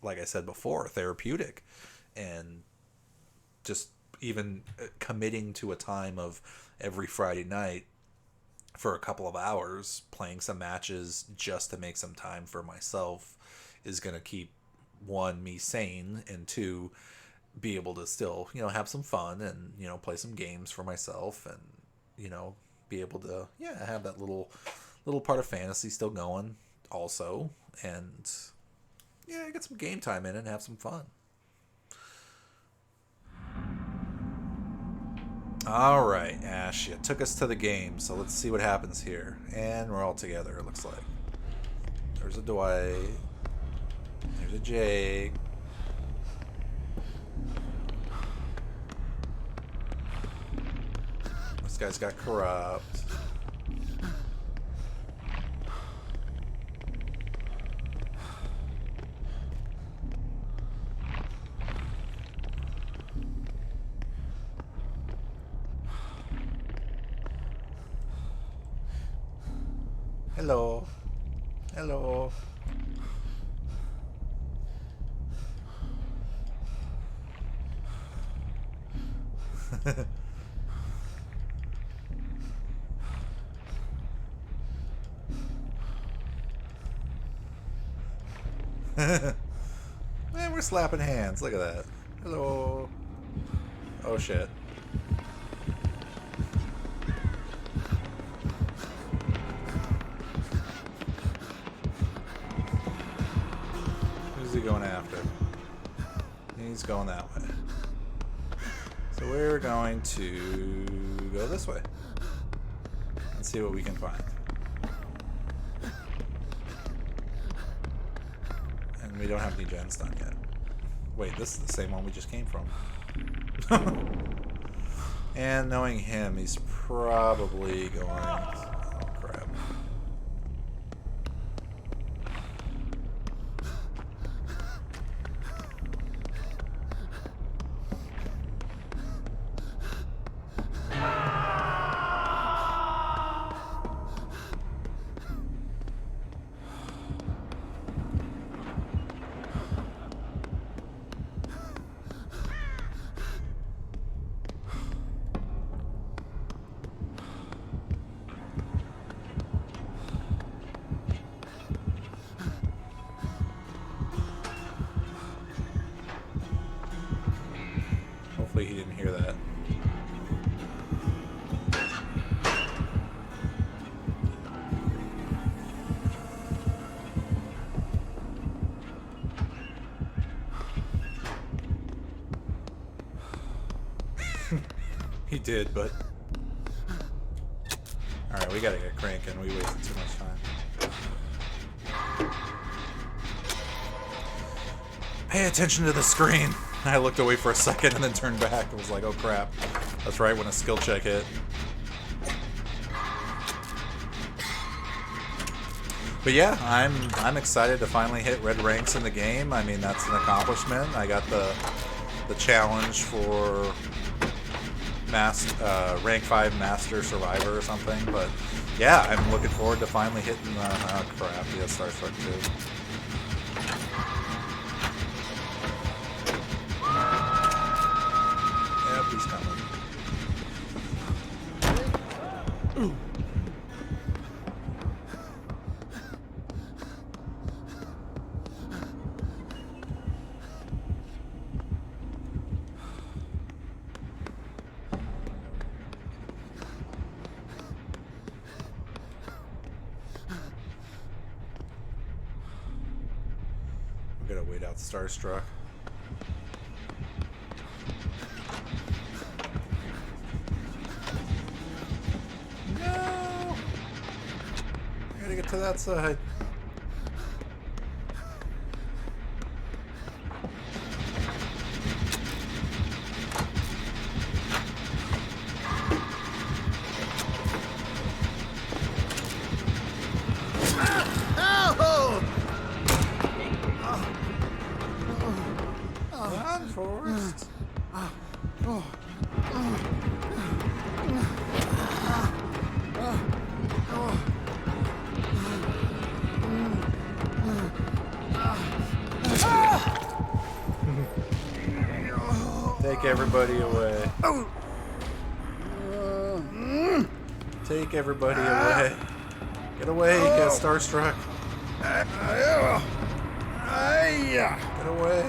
like I said before, therapeutic. And just even committing to a time of every Friday night for a couple of hours playing some matches just to make some time for myself is going to keep, one, me sane, and two, be able to still, you know, have some fun and, you know, play some games for myself, and, you know, be able to, yeah, have that little part of fantasy still going also, and yeah, get some game time in and have some fun. All right, Ash, you took us to the game, so let's see what happens here. And we're all together, it looks like. There's a Dwight. There's a Jake. This guy's got corrupt. Hello. Hello. Man, we're slapping hands. Look at that. Hello. Oh shit. Who's he going after? He's going that way. So we're going to go this way and see what we can find. And we don't have any gens done yet. Wait, this is the same one we just came from. And knowing him, he's probably going... Oh, crap. Hopefully he didn't hear that. He did, but... Alright, we gotta get cranking. We wasted too much time. Pay attention to the screen! I looked away for a second and then turned back. I was like, oh crap. That's right when a skill check hit. But yeah, I'm excited to finally hit red ranks in the game. I mean, that's an accomplishment. I got the challenge for rank 5 Master Survivor or something. But yeah, I'm looking forward to finally hitting the... Oh crap, yeah, Starstruck too. He's coming. We gotta wait out Starstruck. Get to that side. Run, Forrest. Take everybody away. Take everybody away. Get away, get Starstruck. Get away.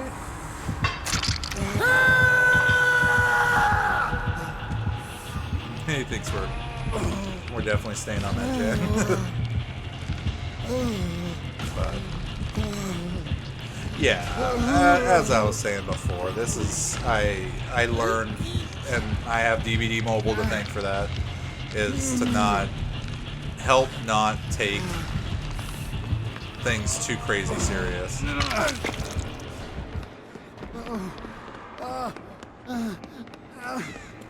He thinks we're definitely staying on that jet. But yeah, as I was saying before, this is I learned, and I have DVD Mobile to thank for that, is to not take things too crazy serious.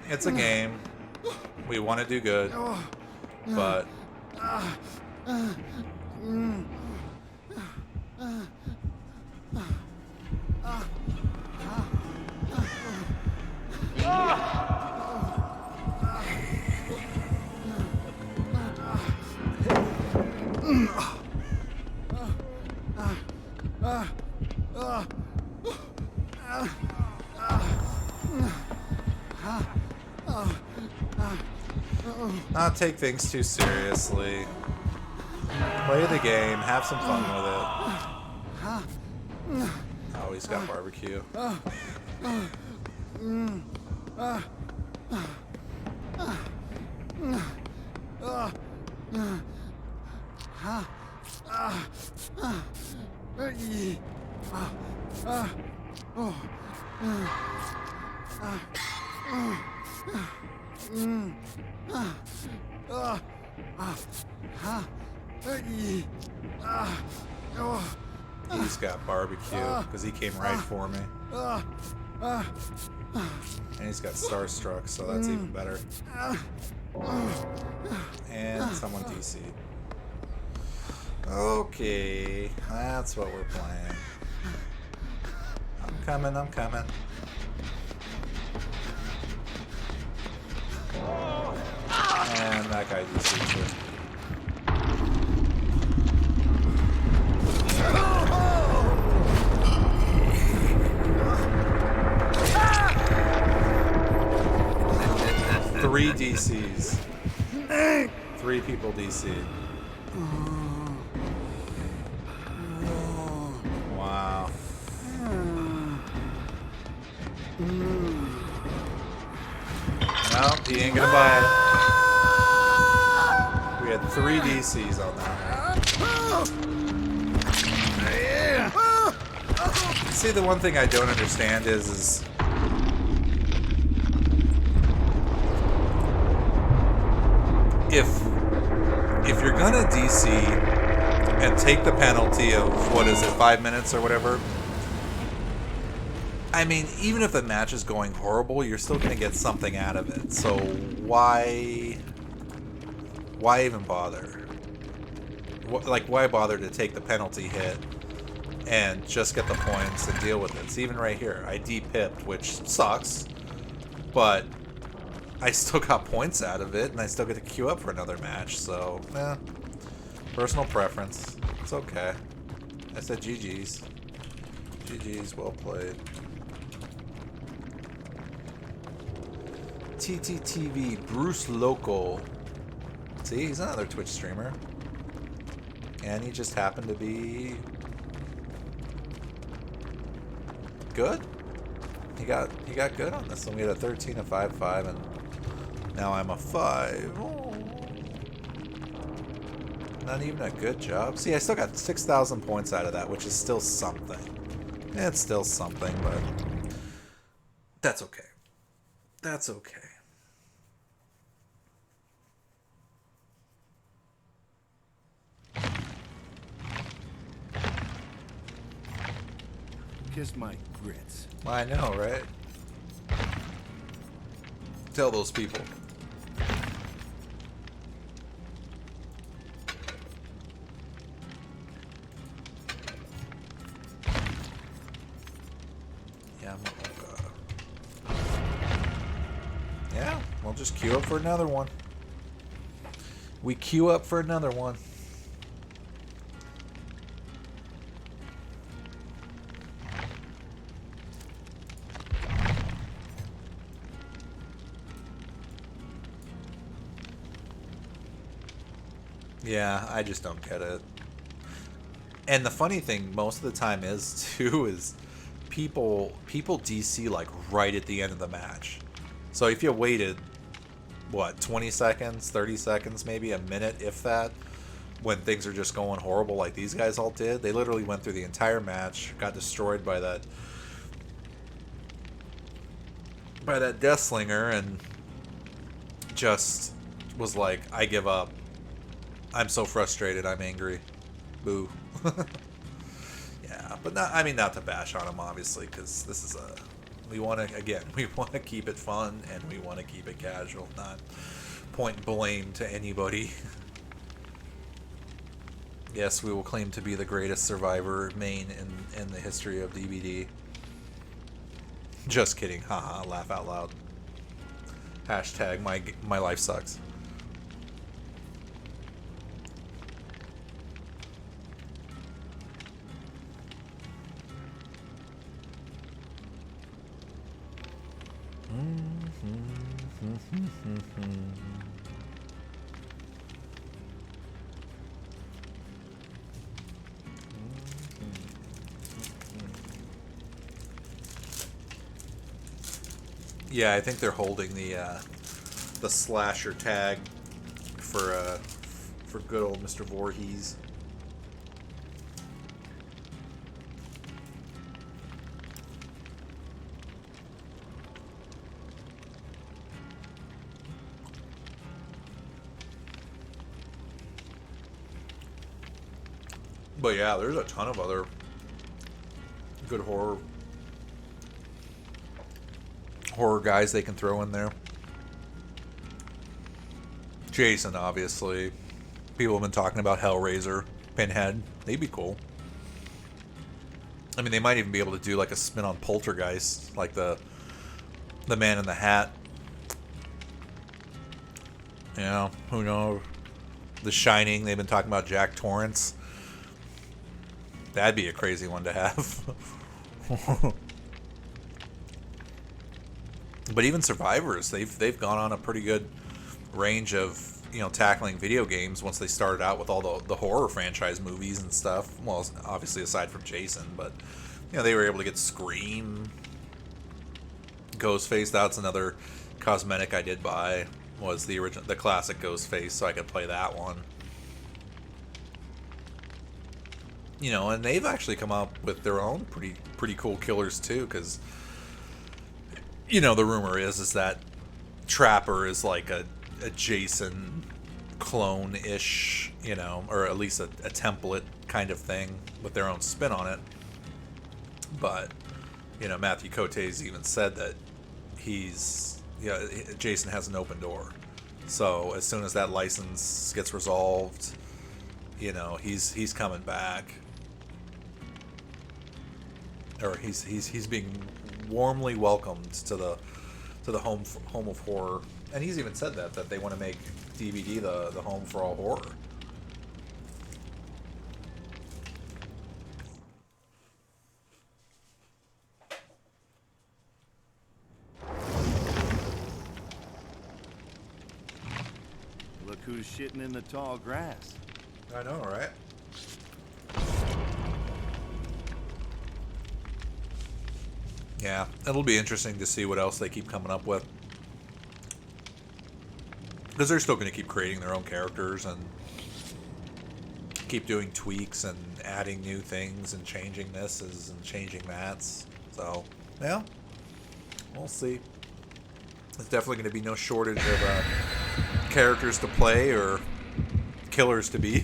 It's a game. We want to do good, but Not take things too seriously. Play the game. Have some fun with it. Oh, he's got barbecue. He's got barbecue because he came right for me. And he's got Starstruck, so that's even better. And someone DC'd. Okay, that's what we're playing. I'm coming, I'm coming. And that guy DC'd too. Three DCs. 3 people DC'd. Wow. No, he ain't gonna buy it. We had 3 DCs on that. See, the one thing I don't understand is if you're gonna DC and take the penalty of, what is it, 5 minutes or whatever, I mean, even if the match is going horrible, you're still gonna get something out of it. So why even bother? Like, why bother to take the penalty hit and just get the points and deal with it? It's even right here. I de-pipped, which sucks, but I still got points out of it, and I still get to queue up for another match, so, personal preference. It's okay. I said GG's. GG's, well played. TTTV, Bruce Local. See, he's another Twitch streamer. And he just happened to be good. He got good on this one. We had a 13, a 5-5, and now I'm a 5. Oh. Not even a good job. See, I still got 6,000 points out of that, which is still something. It's still something, but that's okay. That's okay. Kiss my grits. I know, right? Tell those people. Yeah, yeah, we'll just queue up for another one. We queue up for another one. Yeah, I just don't get it. And the funny thing most of the time is, too, is people DC, like, right at the end of the match. So if you waited, what, 20 seconds, 30 seconds, maybe a minute, if that, when things are just going horrible like these guys all did, they literally went through the entire match, got destroyed by that Death Slinger, and just was like, I give up. I'm so frustrated. I'm angry. Boo. Yeah, but not to bash on him, obviously, because this is we want to keep it fun, and we want to keep it casual, not point blame to anybody. Yes, we will claim to be the greatest Survivor main in the history of DBD. Just kidding. Haha, laugh out loud. Hashtag my life sucks. Yeah, I think they're holding the slasher tag for good old Mr. Voorhees. But yeah, there's a ton of other good horror guys they can throw in there. Jason, obviously. People have been talking about Hellraiser, Pinhead. They'd be cool. I mean, they might even be able to do like a spin on Poltergeist, like the Man in the Hat. You know, who knows? The Shining. They've been talking about Jack Torrance. That'd be a crazy one to have. But even Survivors, they've gone on a pretty good range of, you know, tackling video games once they started out with all the horror franchise movies and stuff. Well, obviously aside from Jason, but you know, they were able to get Scream, Ghostface. That's another cosmetic I did buy, was the classic Ghostface, so I could play that one. You know, and they've actually come up with their own pretty cool killers too, because you know, the rumor is that Trapper is like a Jason clone-ish, you know, or at least a template kind of thing with their own spin on it. But you know, Matthew Cote's even said that Jason has an open door. So as soon as that license gets resolved, you know, he's coming back. Or he's being warmly welcomed to the home of horror, and he's even said that they want to make DVD the home for all horror. Look who's shitting in the tall grass. I know, right? Yeah, it'll be interesting to see what else they keep coming up with. Because they're still going to keep creating their own characters and keep doing tweaks and adding new things and changing this and changing that's. So, yeah, we'll see. There's definitely going to be no shortage of characters to play or killers to be.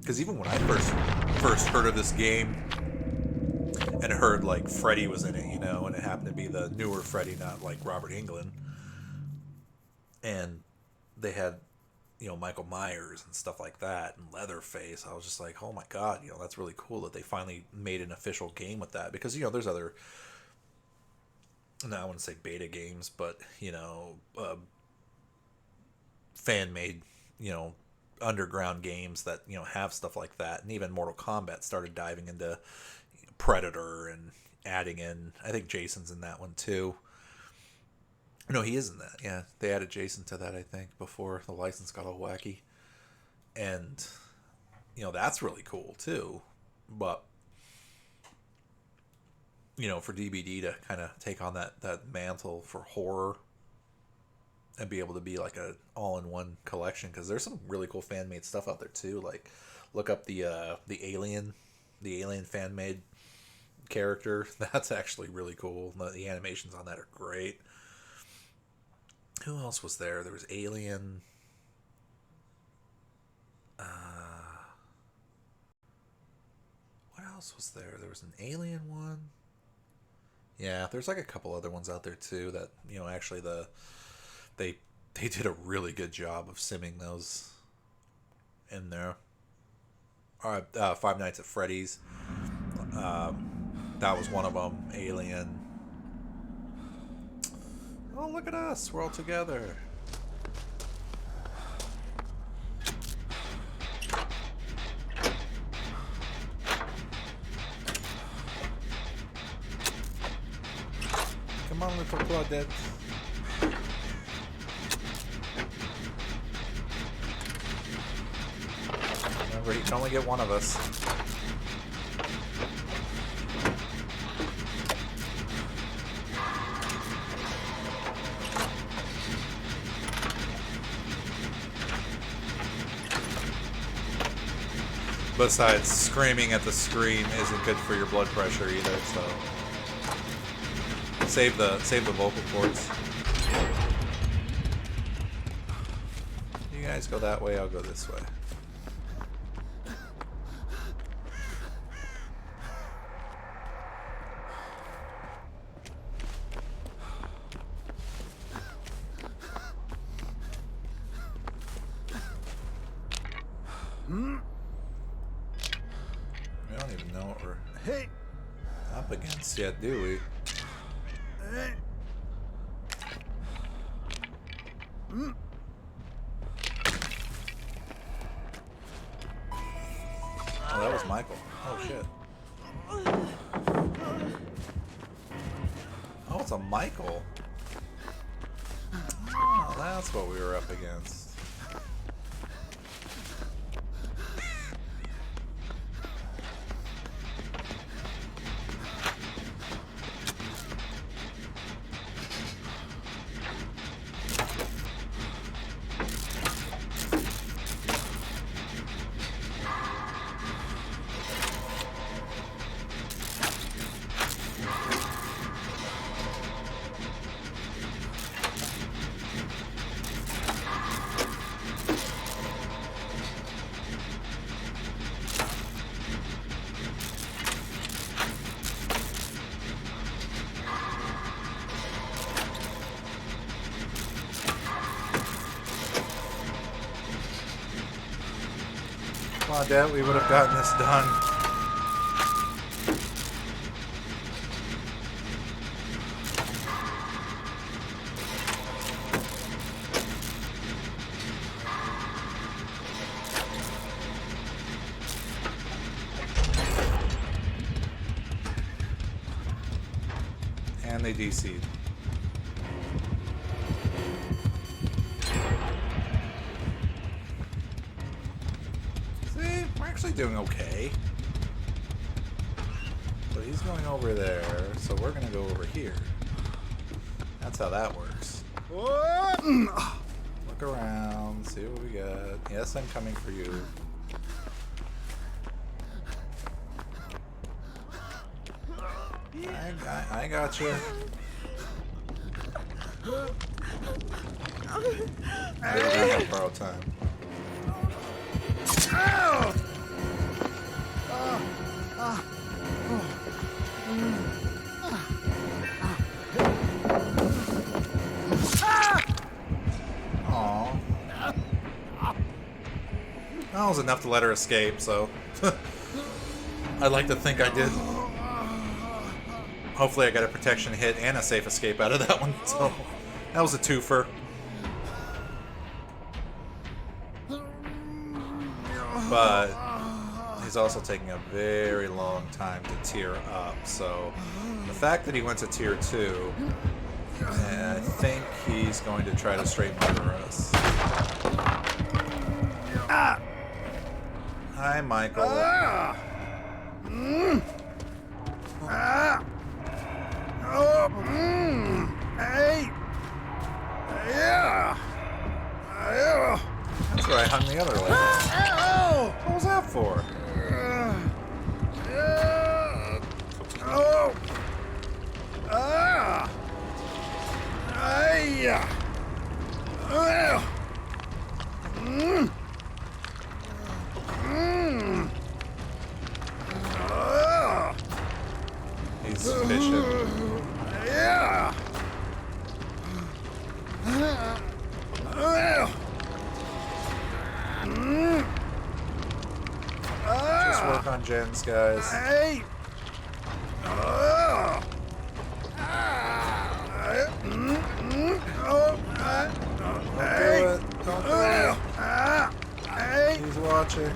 Because even when I first heard of this game and heard like Freddy was in it, you know, and it happened to be the newer Freddy, not like Robert Englund, and they had, you know, Michael Myers and stuff like that and Leatherface, I was just like, oh my god, you know, that's really cool that they finally made an official game with that. Because, you know, there's other, no, I wouldn't say beta games, but, you know, fan made, you know, underground games that, you know, have stuff like that. And even Mortal Kombat started diving into Predator and adding in, I think Jason's in that one too. No, he is in that. Yeah, they added Jason to that, I think, before the license got all wacky. And you know, that's really cool too. But you know, for DBD to kind of take on that mantle for horror and be able to be like a all-in-one collection, because there's some really cool fan-made stuff out there too. Like, look up the alien fan-made character. That's actually really cool. The animations on that are great. Who else was there? There was Alien. What else was there? There was an Alien one. Yeah, there's like a couple other ones out there too that, you know, actually they did a really good job of simming those in there. All right, Five Nights at Freddy's. That was one of them. Alien. Oh, look at us. We're all together. Come on, little Claudette. Remember, you can only get one of us. Besides, screaming at the screen isn't good for your blood pressure either, so save the vocal cords. You guys go that way, I'll go this way. We don't even know what we're up against yet, do we? Oh, that was Michael. Oh, shit. Oh, it's a Michael. Oh, that's what we were up against. Come on, Dad, we would have gotten this done. And they DC'd. Actually doing okay, but he's going over there, so we're gonna go over here. That's how that works. Look around, see what we got. Yes, I'm coming for you. I got you. I don't have borrow time. That was enough to let her escape, so I'd like to think I did. Hopefully I got a protection hit and a safe escape out of that one, so that was a twofer. But he's also taking a very long time to tier up, so the fact that he went to tier 2, I think he's going to try to straight murder us. Hi, Michael. Hey! Yeah! That's where I hung the other leg. What was that for? He's vicious. Yeah! Just work on gens, guys. Hey! Don't do it. He's watching.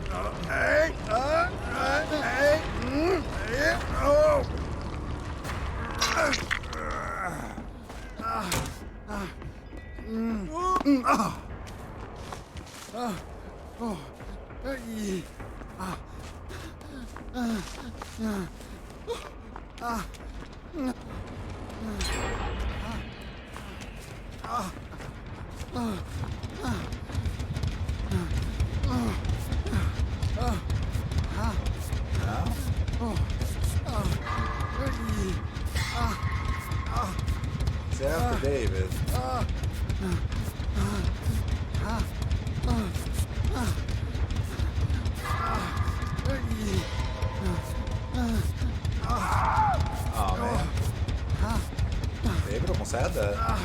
Oh man. David almost had that.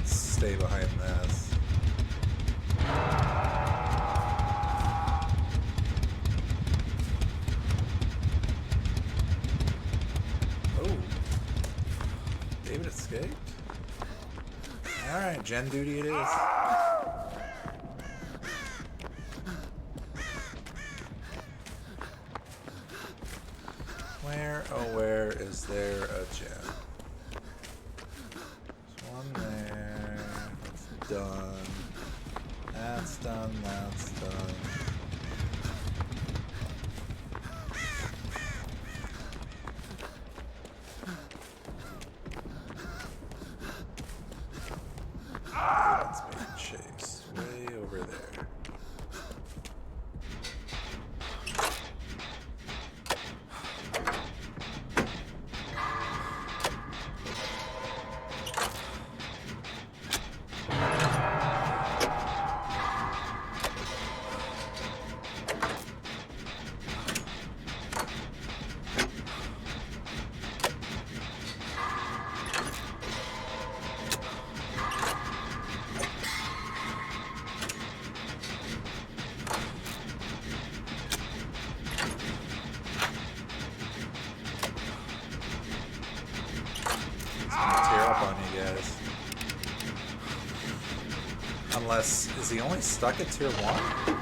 Stay behind this. Oh. David escaped? Alright, gen duty it is. Where is there a gen? There's one there. That's done. That's done. That's done. That's being chased way over there. Unless, is he only stuck at tier 1?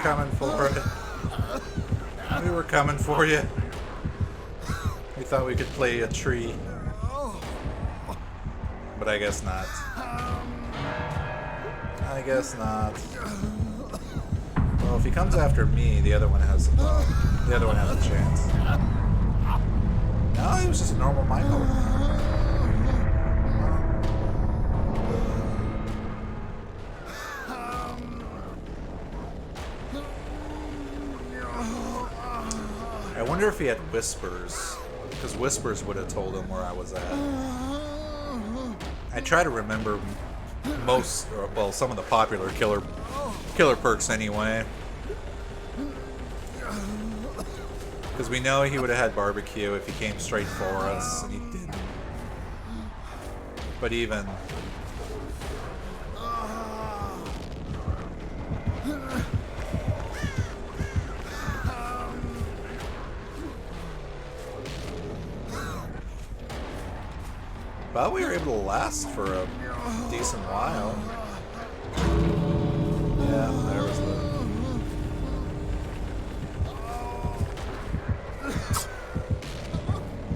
Coming for it. We were coming for you. We thought we could play a tree. But I guess not. I guess not. Well, if he comes after me, the other one has a chance. No, he was just a normal Michael. I wonder if he had whispers, because whispers would have told him where I was at. I try to remember some of the popular killer perks anyway, because we know he would have had barbecue if he came straight for us, and he didn't. But even. But we were able to last for a decent while. Yeah, there was the...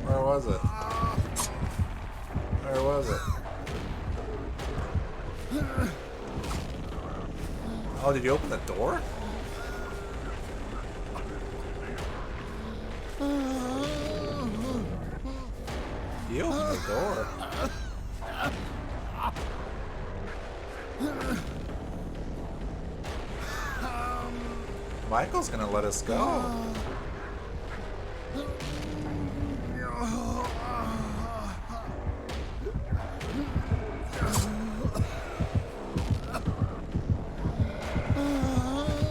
Where was it? Where was it? Oh, did you open the door? You opened the door. Michael's gonna let us go.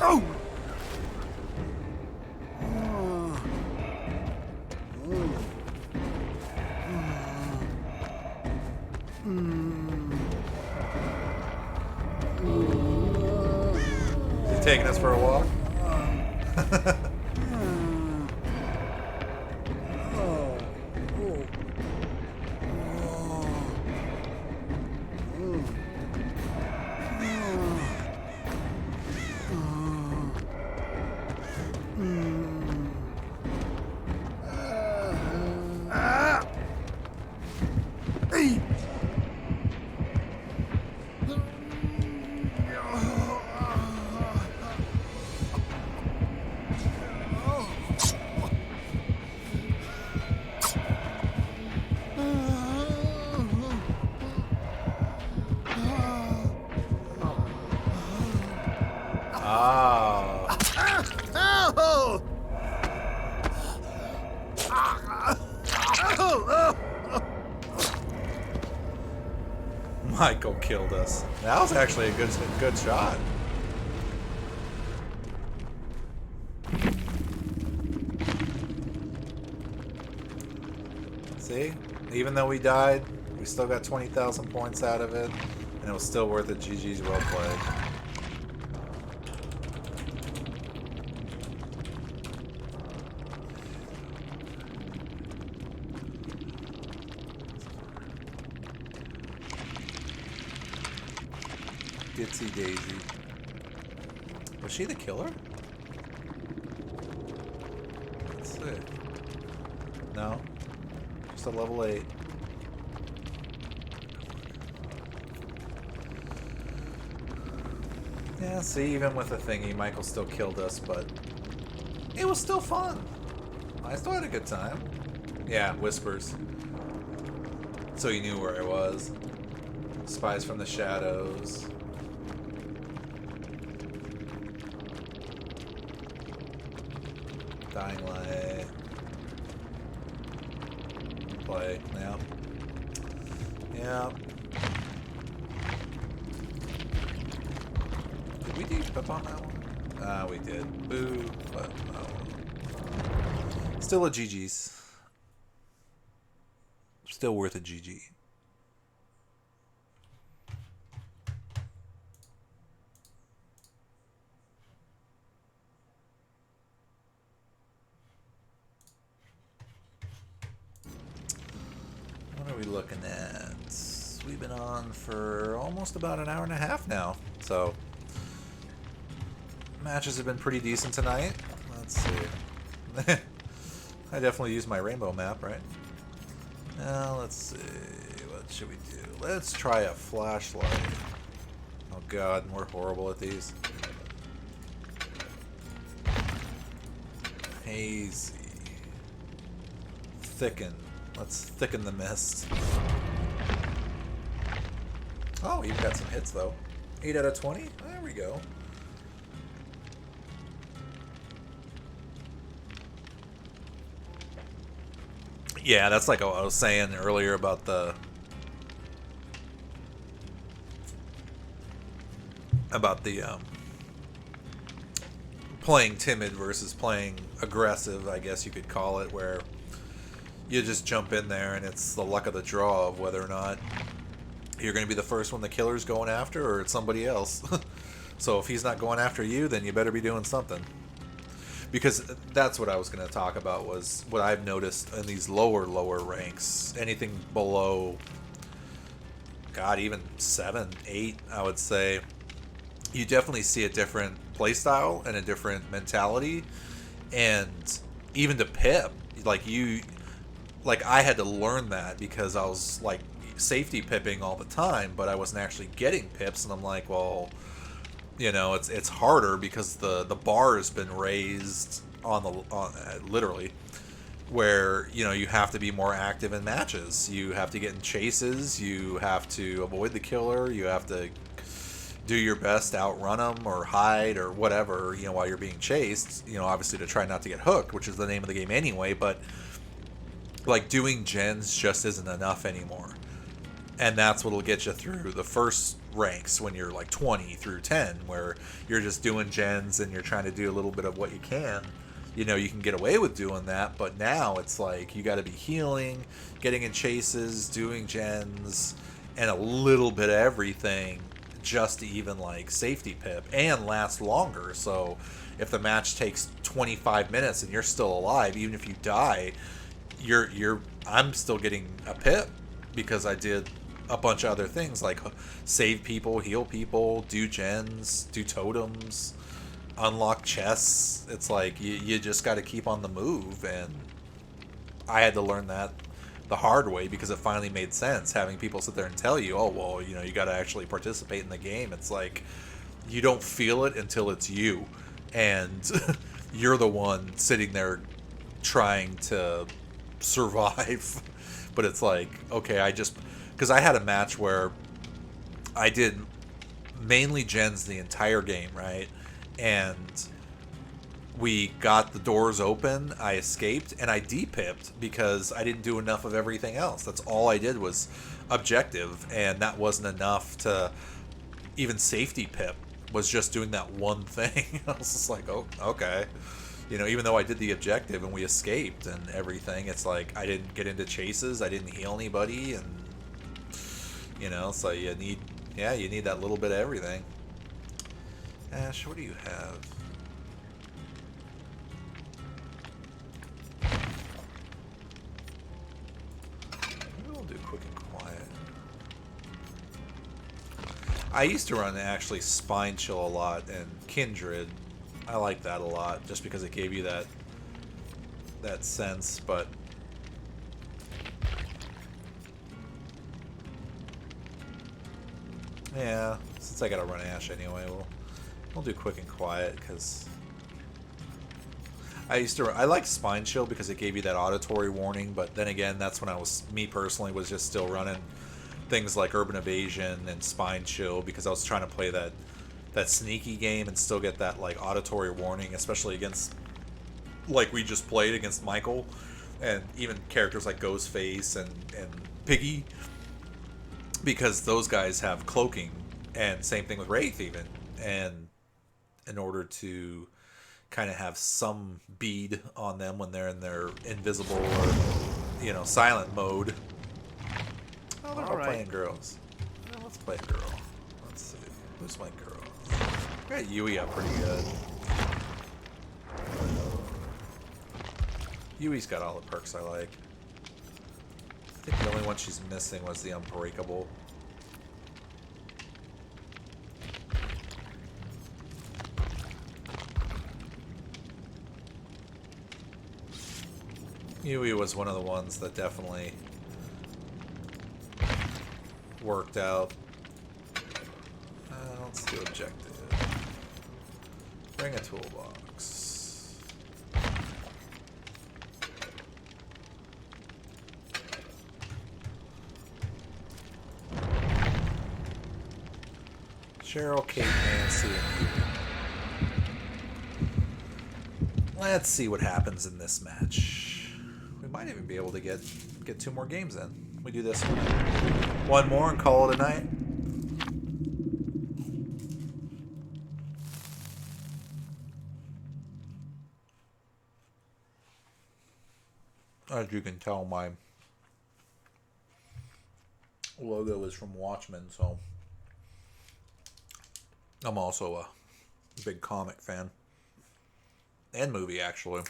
Oh! Is he taking us for a walk? Ah. Oh! Michael killed us. That was actually a good shot. See? Even though we died, we still got 20,000 points out of it, and it was still worth it. GG's, well played. Ditsy Daisy. Was she the killer? Let's see. No. Just a level 8. Yeah, see, even with the thingy, Michael still killed us, but it was still fun. I still had a good time. Yeah, whispers. So you knew where I was. Spies from the shadows. Dying Light. Play, yeah. Yeah. Did we do Pip on that one? Ah, we did. Boo. But, oh. Still a GG's. Still worth a GG. What are we looking at? We've been on for almost about an hour and a half now. So, matches have been pretty decent tonight. Let's see. I definitely used my rainbow map, right? Now, let's see. What should we do? Let's try a flashlight. Oh god, we're horrible at these. Hazy. Thicken. Let's thicken the mist. Oh, you've got some hits though. 8 out of 20? There we go. Yeah, that's like what I was saying earlier about the playing timid versus playing aggressive, I guess you could call it, where you just jump in there and it's the luck of the draw of whether or not you're going to be the first one the killer's going after or it's somebody else. So if he's not going after you, then you better be doing something. Because that's what I was going to talk about, was what I've noticed in these lower ranks. Anything below, God, even 7, 8, I would say. You definitely see a different playstyle and a different mentality. And even to Pip, like I had to learn that because I was like safety pipping all the time, but I wasn't actually getting pips, and I'm like, well, you know, it's harder because the bar has been raised on literally, where, you know, you have to be more active in matches. You have to get in chases. You have to avoid the killer. You have to do your best to outrun them or hide or whatever, you know, while you're being chased. You know, obviously to try not to get hooked, which is the name of the game anyway. But like doing gens just isn't enough anymore. And that's what'll get you through the first ranks when you're like 20 through 10, where you're just doing gens and you're trying to do a little bit of what you can. You know, you can get away with doing that, but now it's like you got to be healing, getting in chases, doing gens, and a little bit of everything just to even like safety pip and last longer. So if the match takes 25 minutes and you're still alive, even if you die, I'm still getting a pip because I did a bunch of other things like save people, heal people, do gens, do totems, unlock chests. It's like you just got to keep on the move, and I had to learn that the hard way because it finally made sense having people sit there and tell you, oh well, you know, you got to actually participate in the game. It's like you don't feel it until it's you, and you're the one sitting there trying to survive. But it's like, okay, because I had a match where I did mainly gens the entire game, right? And we got the doors open, I escaped, and I depipped because I didn't do enough of everything else. That's all I did was objective, and that wasn't enough to even safety pip, was just doing that one thing. I was just like, oh, okay. You know, even though I did the objective and we escaped and everything, it's like I didn't get into chases, I didn't heal anybody, and you know, so you need that little bit of everything. Ash, what do you have? Maybe we'll do quick and quiet. I used to run actually Spine Chill a lot and Kindred. I like that a lot just because it gave you that sense, but yeah, since I gotta run Ash anyway, we'll do quick and quiet because I liked Spine Chill because it gave you that auditory warning, but then again, that's when me personally was just still running things like Urban Evasion and Spine Chill because I was trying to play that sneaky game and still get that like auditory warning, especially against like we just played against Michael, and even characters like Ghostface and Piggy, because those guys have cloaking, and same thing with Wraith even, and in order to kind of have some bead on them when they're in their invisible or, you know, silent mode. Oh, they're all playing girls. Well, let's play a girl. Let's see. Who's my girl? I got Yui up pretty good. Yui's got all the perks I like. I think the only one she's missing was the Unbreakable. Yui was one of the ones that definitely worked out. Let's do objective. Bring a toolbox. Cheryl, Kate, Nancy, and let's see what happens in this match. We might even be able to get 2 more games in. We do this one more and call it a night. As you can tell, my logo is from Watchmen, so I'm also a big comic fan. And movie, actually.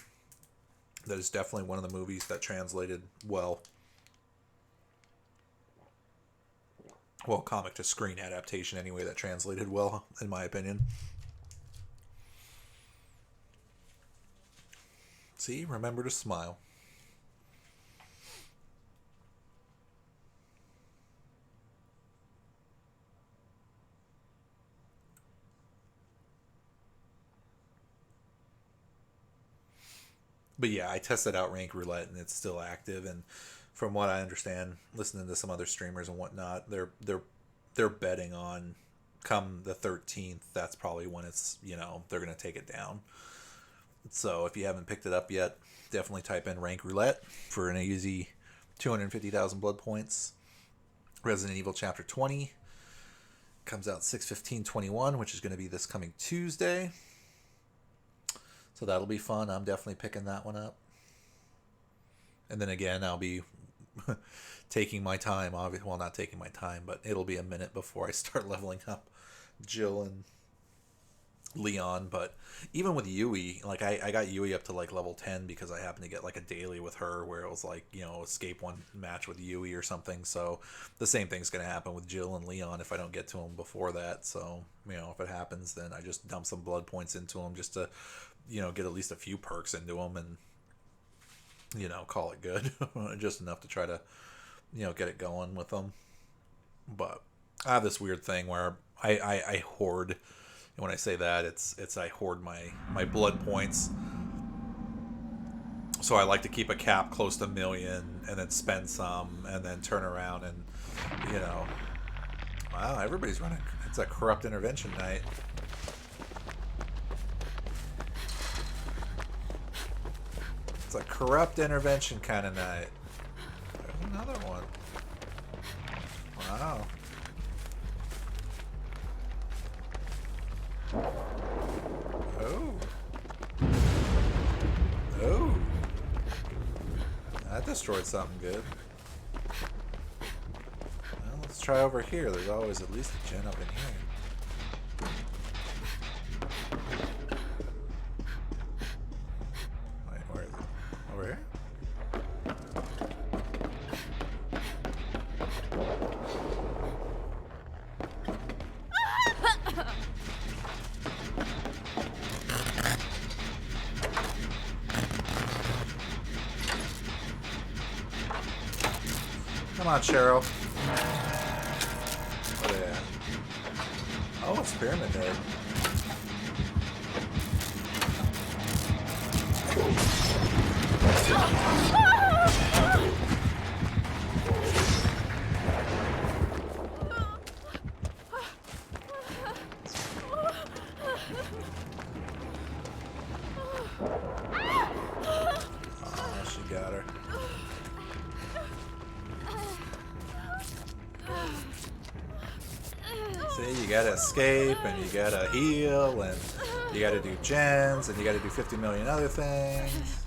That is definitely one of the movies that translated well. Well, comic to screen adaptation anyway, that translated well, in my opinion. See, remember to smile. But yeah, I tested out Rank Roulette and it's still active. And from what I understand, listening to some other streamers and whatnot, they're betting on come the 13th. That's probably when it's, you know, they're gonna take it down. So if you haven't picked it up yet, definitely type in Rank Roulette for an easy 250,000 blood points. Resident Evil Chapter 20 comes out 6/15/21, which is going to be this coming Tuesday. So that'll be fun. I'm definitely picking that one up. And then again, I'll be taking my time. Well, not taking my time, but it'll be a minute before I start leveling up Jill and Leon. But even with Yui, like I got Yui up to like level 10 because I happened to get like a daily with her where it was like, you know, escape one match with Yui or something. So the same thing's going to happen with Jill and Leon if I don't get to them before that. So, you know, if it happens, then I just dump some blood points into them just to, you know, get at least a few perks into them and, you know, call it good. Just enough to try to, you know, get it going with them. But I have this weird thing where I hoard. And when I say that, it's I hoard my blood points. So I like to keep a cap close to 1 million and then spend some and then turn around and, you know. Wow, everybody's running. It's a corrupt intervention night. It's a corrupt intervention kind of night. There's another one. Wow. Oh. Oh. That destroyed something good. Well, let's try over here. There's always at least a gen up in here. Wait, where is it? Over here? Come on, Cheryl. Oh, yeah. Oh, it's Pyramid Head. Oh, she got her. See, you gotta escape, and you gotta heal, and you gotta do gens, and you gotta do 50 million other things.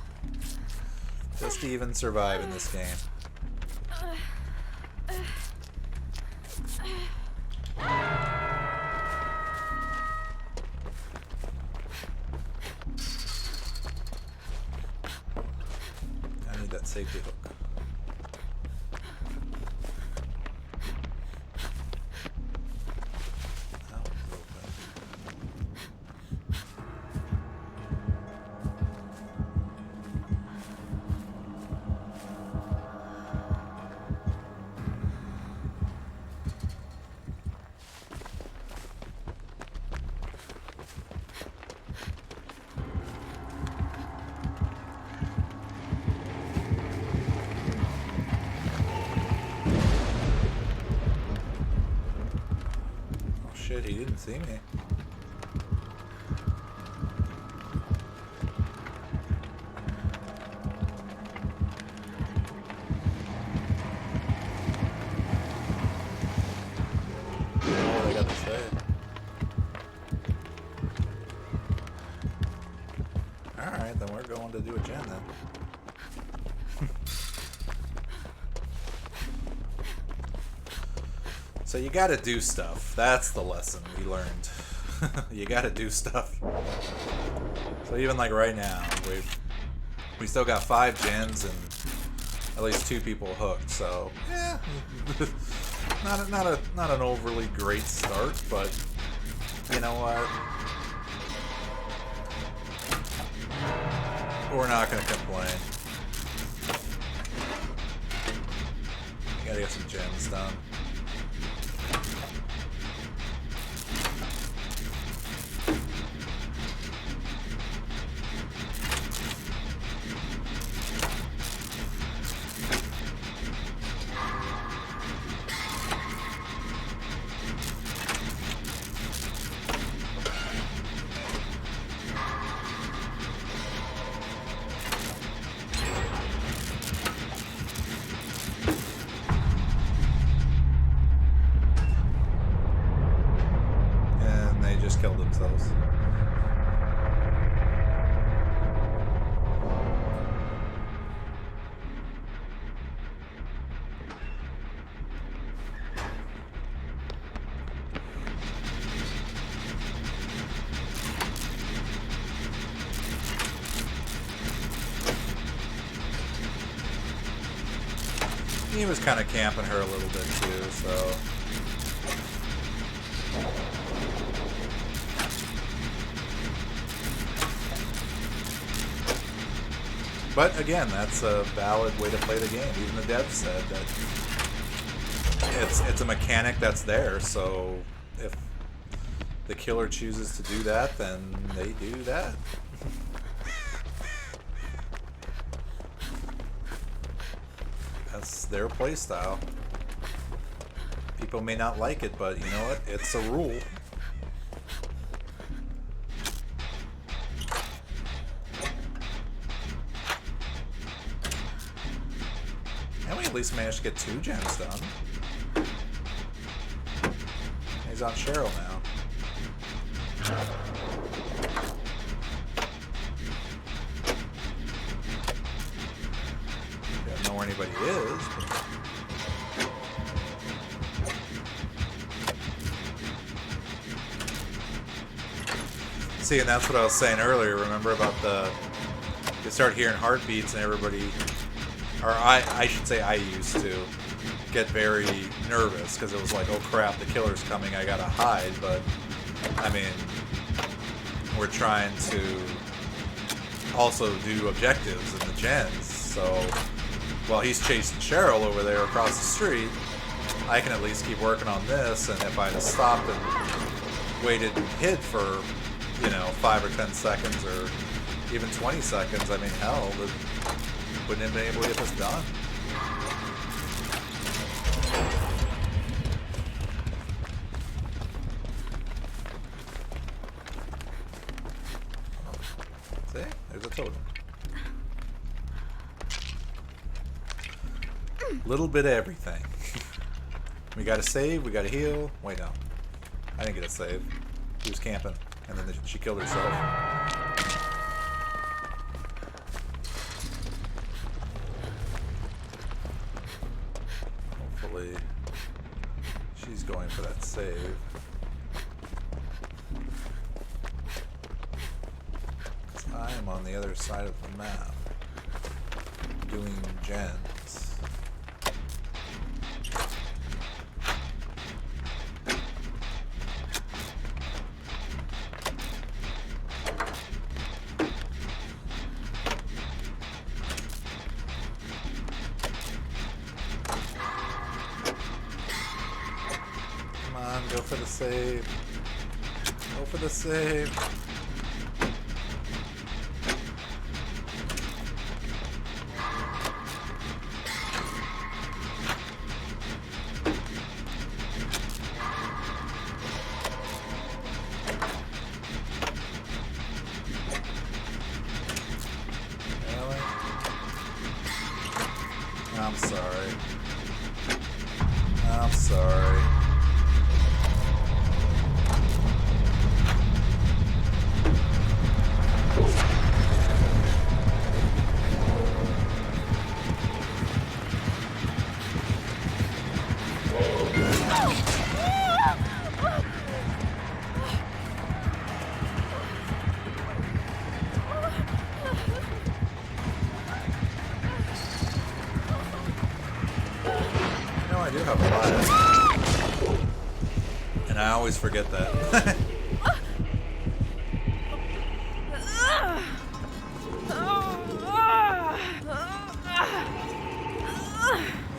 Just to even survive in this game. I need that safety hook. Shit, he didn't see me. Oh, they got the save. Alright, then we're going to do a gen then. So you gotta do stuff. That's the lesson we learned. You gotta do stuff. So even like right now, we still got 5 gens and at least 2 people hooked. So yeah, not an overly great start, but you know what? We're not gonna complain. You gotta get some gens done. He was kind of camping her a little bit too, so. But again, that's a valid way to play the game. Even the devs said that it's a mechanic that's there, so if the killer chooses to do that, then they do that. That's their playstyle. People may not like it, but you know what? It's a rule. And we at least managed to get 2 gens done. He's on Cheryl now. Don't know where anybody is. See, and that's what I was saying earlier. Remember about you start hearing heartbeats and everybody, or I should say I used to get very nervous because it was like, oh crap, the killer's coming, I gotta hide. But I mean, we're trying to also do objectives in the gens, so while he's chasing Cheryl over there across the street, I can at least keep working on this. And if I had stopped and waited and hid for, you know, 5 or 10 seconds or even 20 seconds, I mean, hell, wouldn't have been able to get this done. See? There's a totem. Little bit of everything. We gotta save, we gotta heal. Wait, no. I didn't get a save. He was camping, and then she killed herself. Hopefully, she's going for that save. I am on the other side of the map, doing gens. Go for the save. Go for the save. Really? I'm sorry. I'm sorry. I do have a lot. And I always forget that.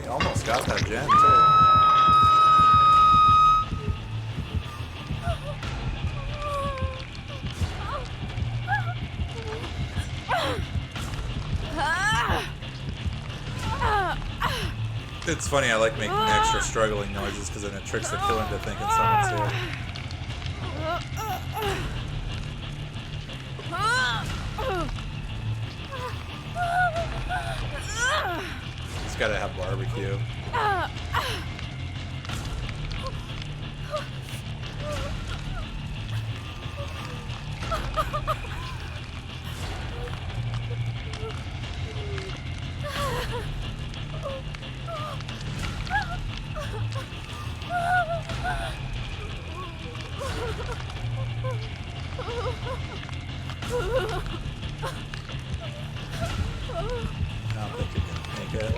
We almost got that gen too. It's funny, I like making extra struggling noises because then it tricks the killer into thinking someone's here. It's gotta have barbecue. I don't think you can make it.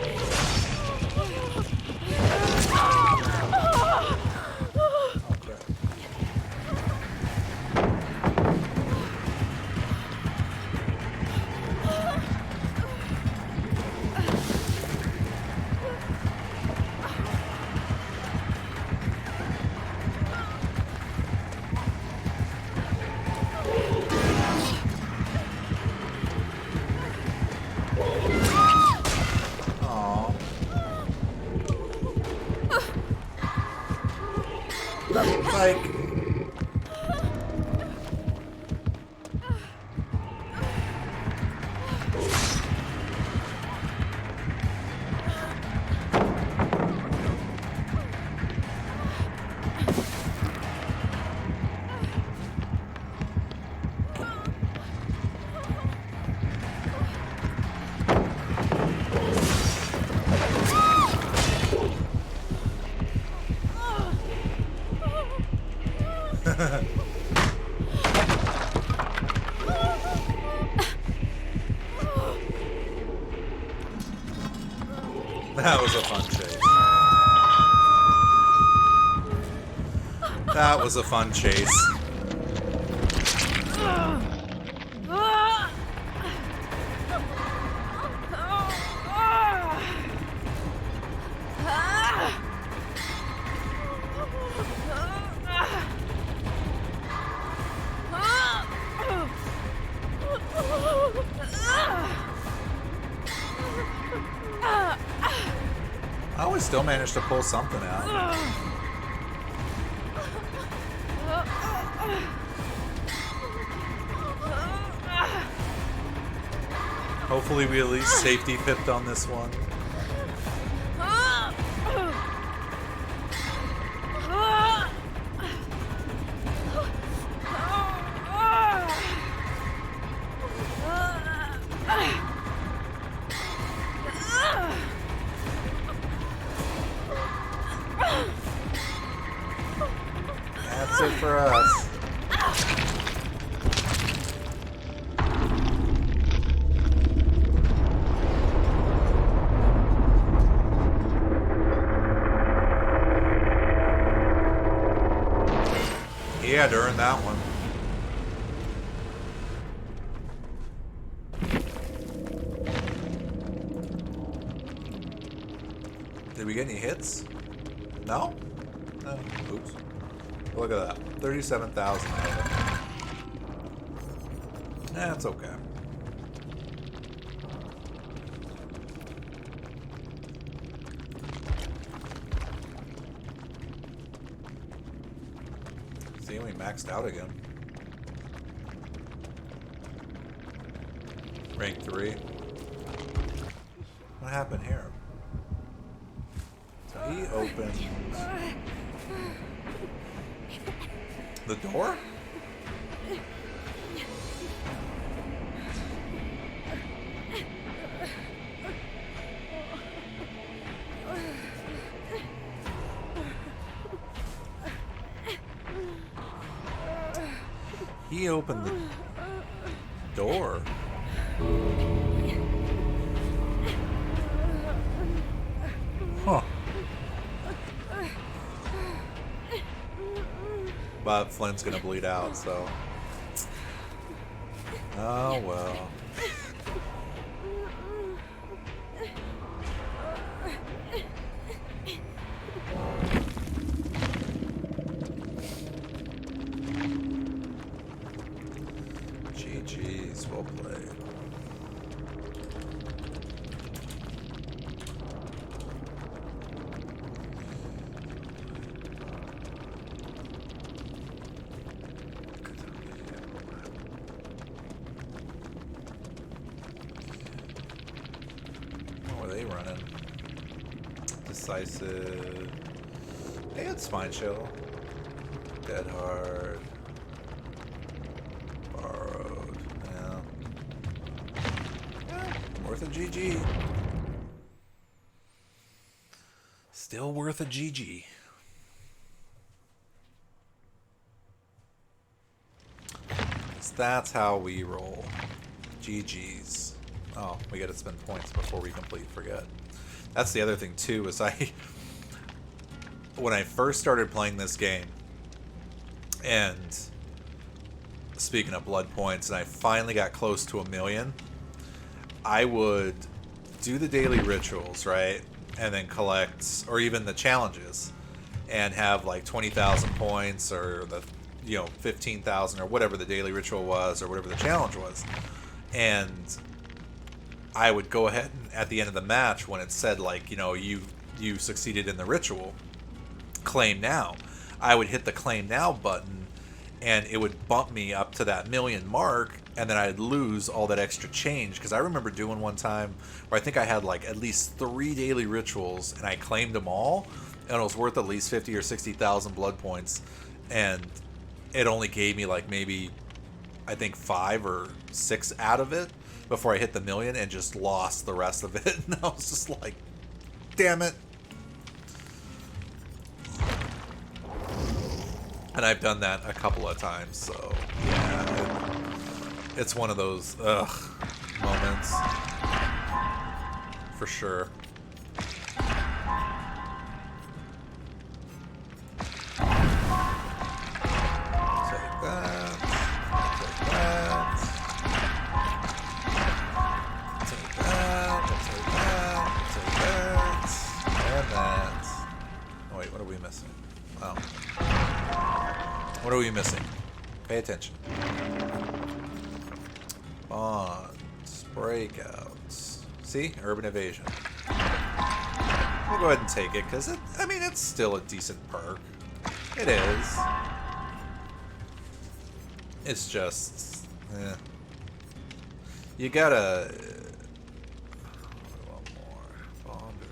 That was a fun chase. That was a fun chase. I always still managed to pull something out. Hopefully we at least safety pipped on this one. That's it for us. He had to earn that one. Did we get any hits? No? No. Oops. Look at that. 37,000 out of it. That's okay. See, we maxed out again. Rank 3. What happened here? So he opened the door? He opened the door. Huh. But Flynn's gonna bleed out, so. Oh well. GG's, well played. What were they running? Decisive. They had Spine Chill. Dead Hard. Borrowed. Yeah. Worth a GG. Still worth a GG. That's how we roll. GG's. Oh, we gotta spend points before we complete forget. That's the other thing too, is when I first started playing this game, and speaking of blood points, and I finally got close to 1,000,000, I would do the daily rituals, right? And then collect, or even the challenges, and have like 20,000 points, or the 15,000, or whatever the daily ritual was, or whatever the challenge was. And I would go ahead and at the end of the match, when it said like, you succeeded in the ritual, claim now, I would hit the claim now button, and it would bump me up to that 1,000,000 mark, and then I'd lose all that extra change. Because I remember doing one time where I think I had like at least 3 daily rituals, and I claimed them all, and it was worth at least 50 or 60,000 blood points, and it only gave me like maybe, I think 5 or 6 out of it before I hit the 1,000,000, and just lost the rest of it. And I was just like, damn it. And I've done that a couple of times, so yeah, it's one of those moments for sure. are we missing? Pay attention. Bonds, breakouts. See? Urban evasion. We'll go ahead and take it, because it's still a decent perk. It is. It's just... You gotta... One more. Bonder.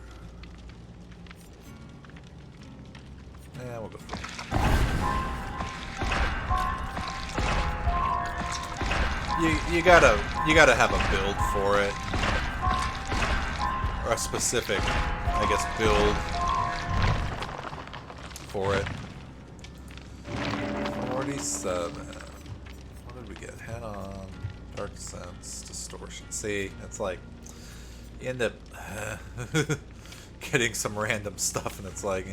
Yeah, we'll go for it. You gotta have a build for it, or a specific, I guess, build for it. 47. What did we get? Head on, dark sense, distortion. See, it's like you end up getting some random stuff, and it's like,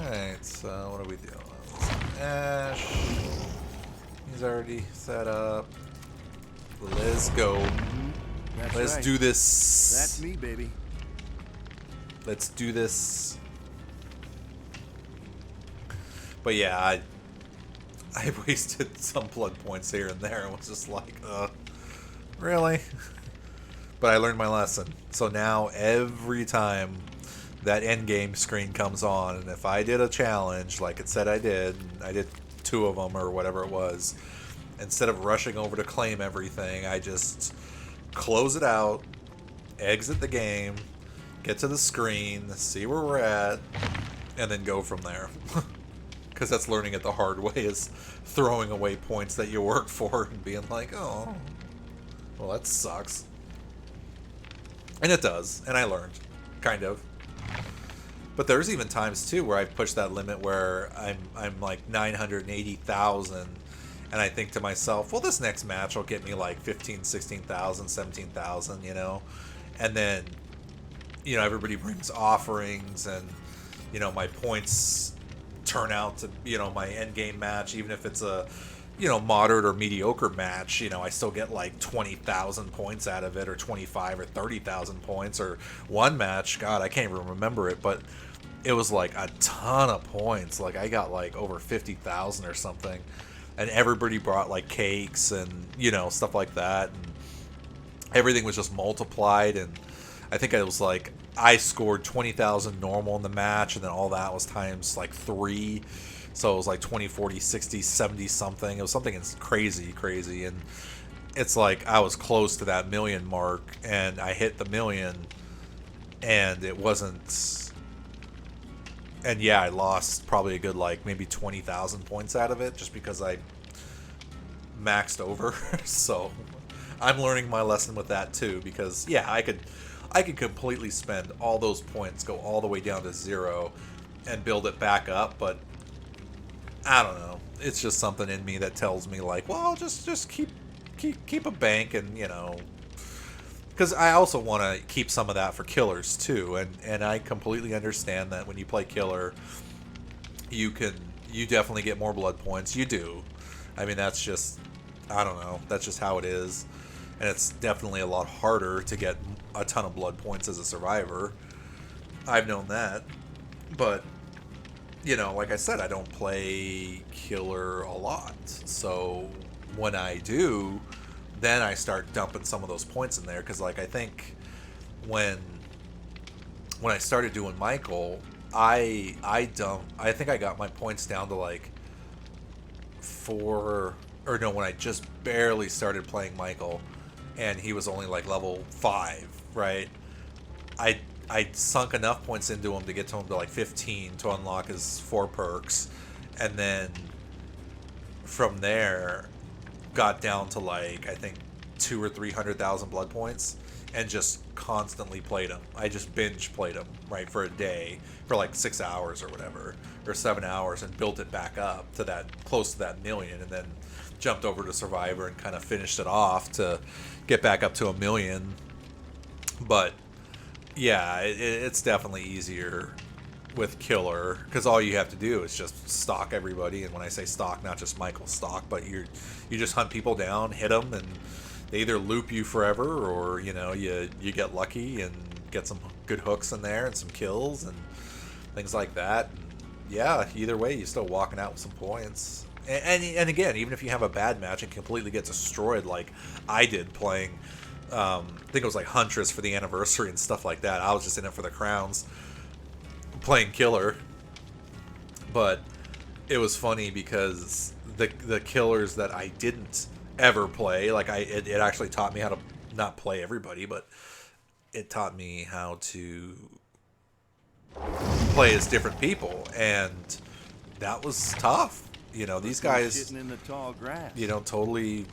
Alright, so what are we doing? Ash. He's already set up. Let's go. That's Let's right. do this. That's me, baby. Let's do this. But yeah, I wasted some blood points here and there. It was just like, really? But I learned my lesson. So now every time that end game screen comes on, and if I did a challenge like it said I did, and I did 2 of them or whatever it was, instead of rushing over to claim everything, I just close it out, exit the game, get to the screen, see where we're at, and then go from there. Because that's learning it the hard way, is throwing away points that you work for and being like, oh, well, that sucks. And it does, and I learned, kind of. But there's even times too where I push that limit where I'm like 980,000, and I think to myself, well, this next match will get me like 15, 16,000, 17,000, you know, and then, you know, everybody brings offerings, and, you know, my points turn out to, you know, my end game match, even if it's a, you know, moderate or mediocre match, you know, I still get like 20,000 points out of it, or 25 or 30,000 points, or one match, God, I can't even remember it, but it was like a ton of points. Like I got like over 50,000 or something, and everybody brought like cakes and, you know, stuff like that, and everything was just multiplied. And I think it was like I scored 20,000 normal in the match, and then all that was times like 3. So it was like 20, 40, 60, 70 something. It was something crazy. And it's like I was close to that million mark, and I hit the million, and it wasn't. And yeah, I lost probably a good like maybe 20,000 points out of it, just because I maxed over. So I'm learning my lesson with that too, because yeah, I could completely spend all those points, go all the way down to 0, and build it back up, but I don't know. It's just something in me that tells me like, well, just keep a bank, and, you know, because I also want to keep some of that for killers too, and I completely understand that when you play killer, you definitely get more blood points. You do. I mean, that's just, I don't know, that's just how it is, and it's definitely a lot harder to get a ton of blood points as a survivor. I've known that, but, you know, like I said, I don't play killer a lot, so when I do, then I start dumping some of those points in there, because like I think when I started doing Michael, I think I got my points down to like 4, or no, when I just barely started playing Michael, and he was only like level 5, right? I sunk enough points into him to get to him to like 15 to unlock his 4 perks, and then from there got down to like I think 200,000 or 300,000 blood points, and just constantly played him. I just binge played him, right, for a day, for like 6 hours or whatever, or 7 hours, and built it back up to that, close to that million, and then jumped over to Survivor and kind of finished it off to get back up to 1 million. But yeah, it's definitely easier with killer, because all you have to do is just stalk everybody. And when I say stalk, not just Michael stalk, but you just hunt people down, hit them, and they either loop you forever, or, you know, you get lucky and get some good hooks in there and some kills and things like that. And yeah, either way, you're still walking out with some points. And again, even if you have a bad match and completely get destroyed, like I did playing, I think it was like Huntress for the anniversary and stuff like that. I was just in it for the crowns, playing killer. But it was funny because the killers that I didn't ever play, like it actually taught me how to not play everybody, but it taught me how to play as different people, and that was tough. You know, these guys, Shitting in the tall grass. you know, totally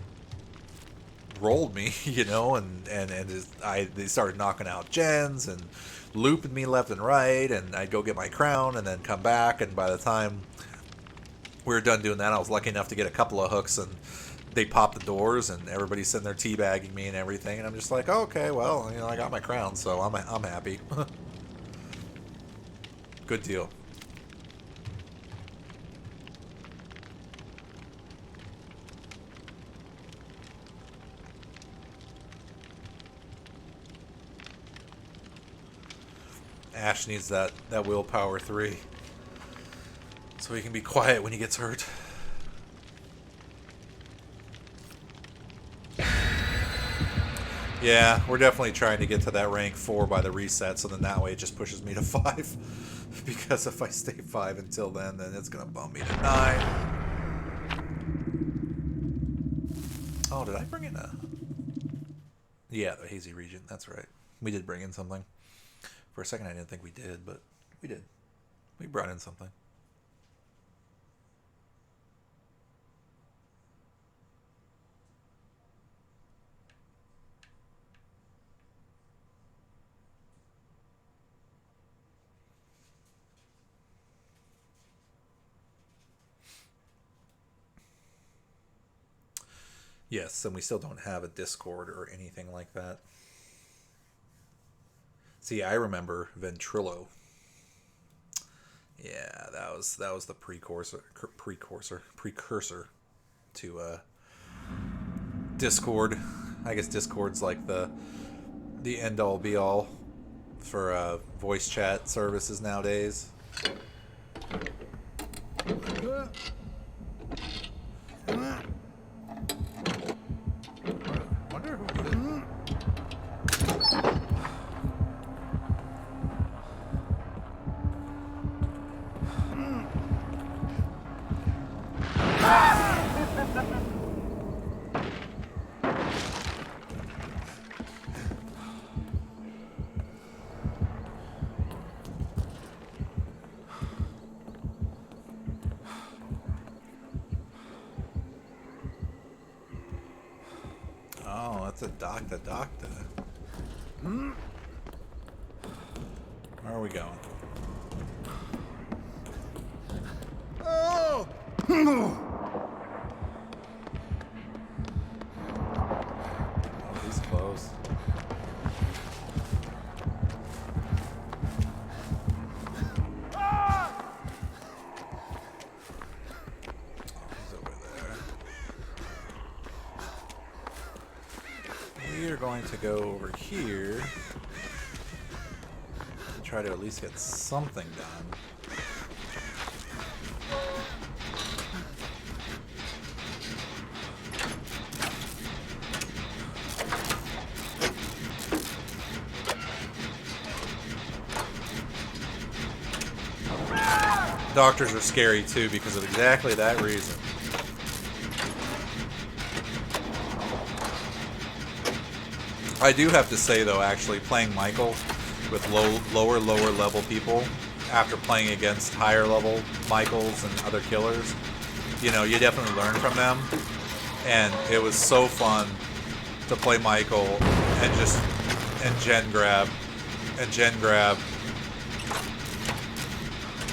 rolled me, you know, they started knocking out gens and looping me left and right, and I'd go get my crown and then come back, and by the time we were done doing that, I was lucky enough to get a couple of hooks, and they popped the doors, and everybody's sitting there teabagging me and everything, and I'm just like, oh, okay, well, you know, I got my crown, so I'm happy. Good deal. Ash needs that willpower 3. So he can be quiet when he gets hurt. Yeah, we're definitely trying to get to that rank 4 by the reset, so then that way it just pushes me to 5. Because if I stay 5 until then it's going to bump me to 9. Oh, did I bring in a... Yeah, the Hazy Region, that's right. We did bring in something. For a second I didn't think we did, but we did. We brought in something. Yes, and we still don't have a Discord or anything like that. See, I remember Ventrilo. Yeah, that was the precursor to Discord. I guess Discord's like the end all be all for voice chat services nowadays. Wonder who did. Oh, that's a doctor. Where are we going? Oh! Oh, he's close. We're going to go over here and try to at least get something done. Doctors are scary too because of exactly that reason. I do have to say though, actually, playing Michael with lower level people after playing against higher level Michaels and other killers, you know, you definitely learn from them. And it was so fun to play Michael and gen grab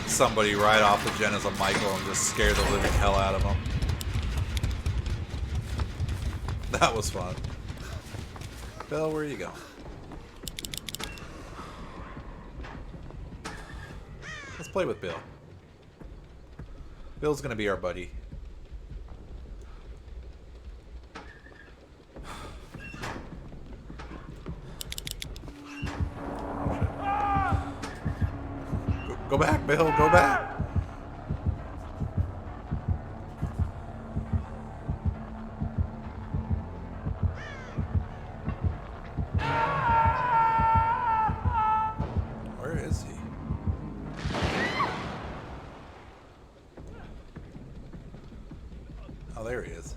somebody right off the gen as a Michael and just scare the living hell out of them. That was fun. Bill, where are you going? Let's play with Bill. Bill's gonna be our buddy. Go back, Bill, go back. Oh, there he is.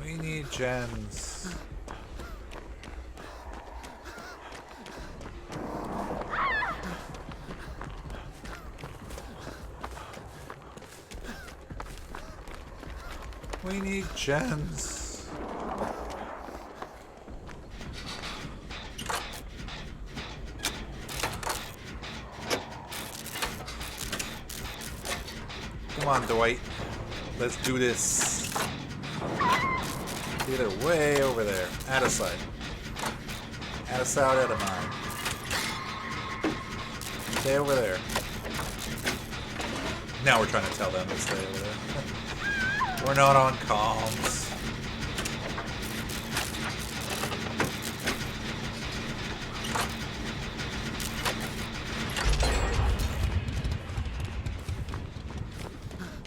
We need gems. We need gems. Come on, Dwight. Let's do this. Either way over there. Out of sight. Out of sight, out of mind. Stay over there. Now we're trying to tell them to stay over there. We're not on comms.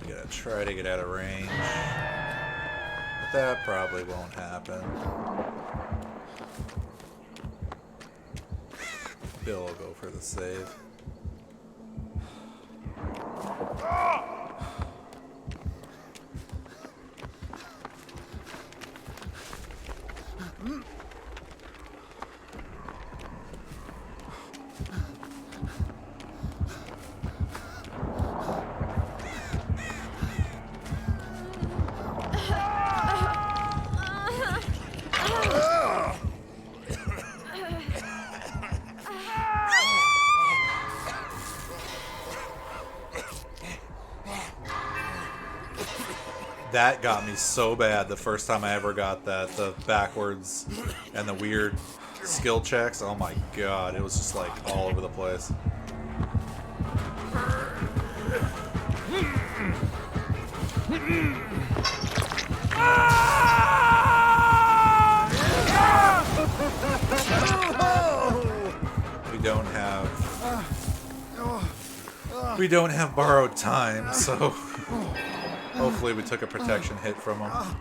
We gotta try to get out of range. But that probably won't happen. Bill will go for the save. That got me so bad the first time I ever got that, the backwards and the weird skill checks. Oh my god, it was just like all over the place. We don't have borrowed time, so hopefully we took a protection hit from him. Oh,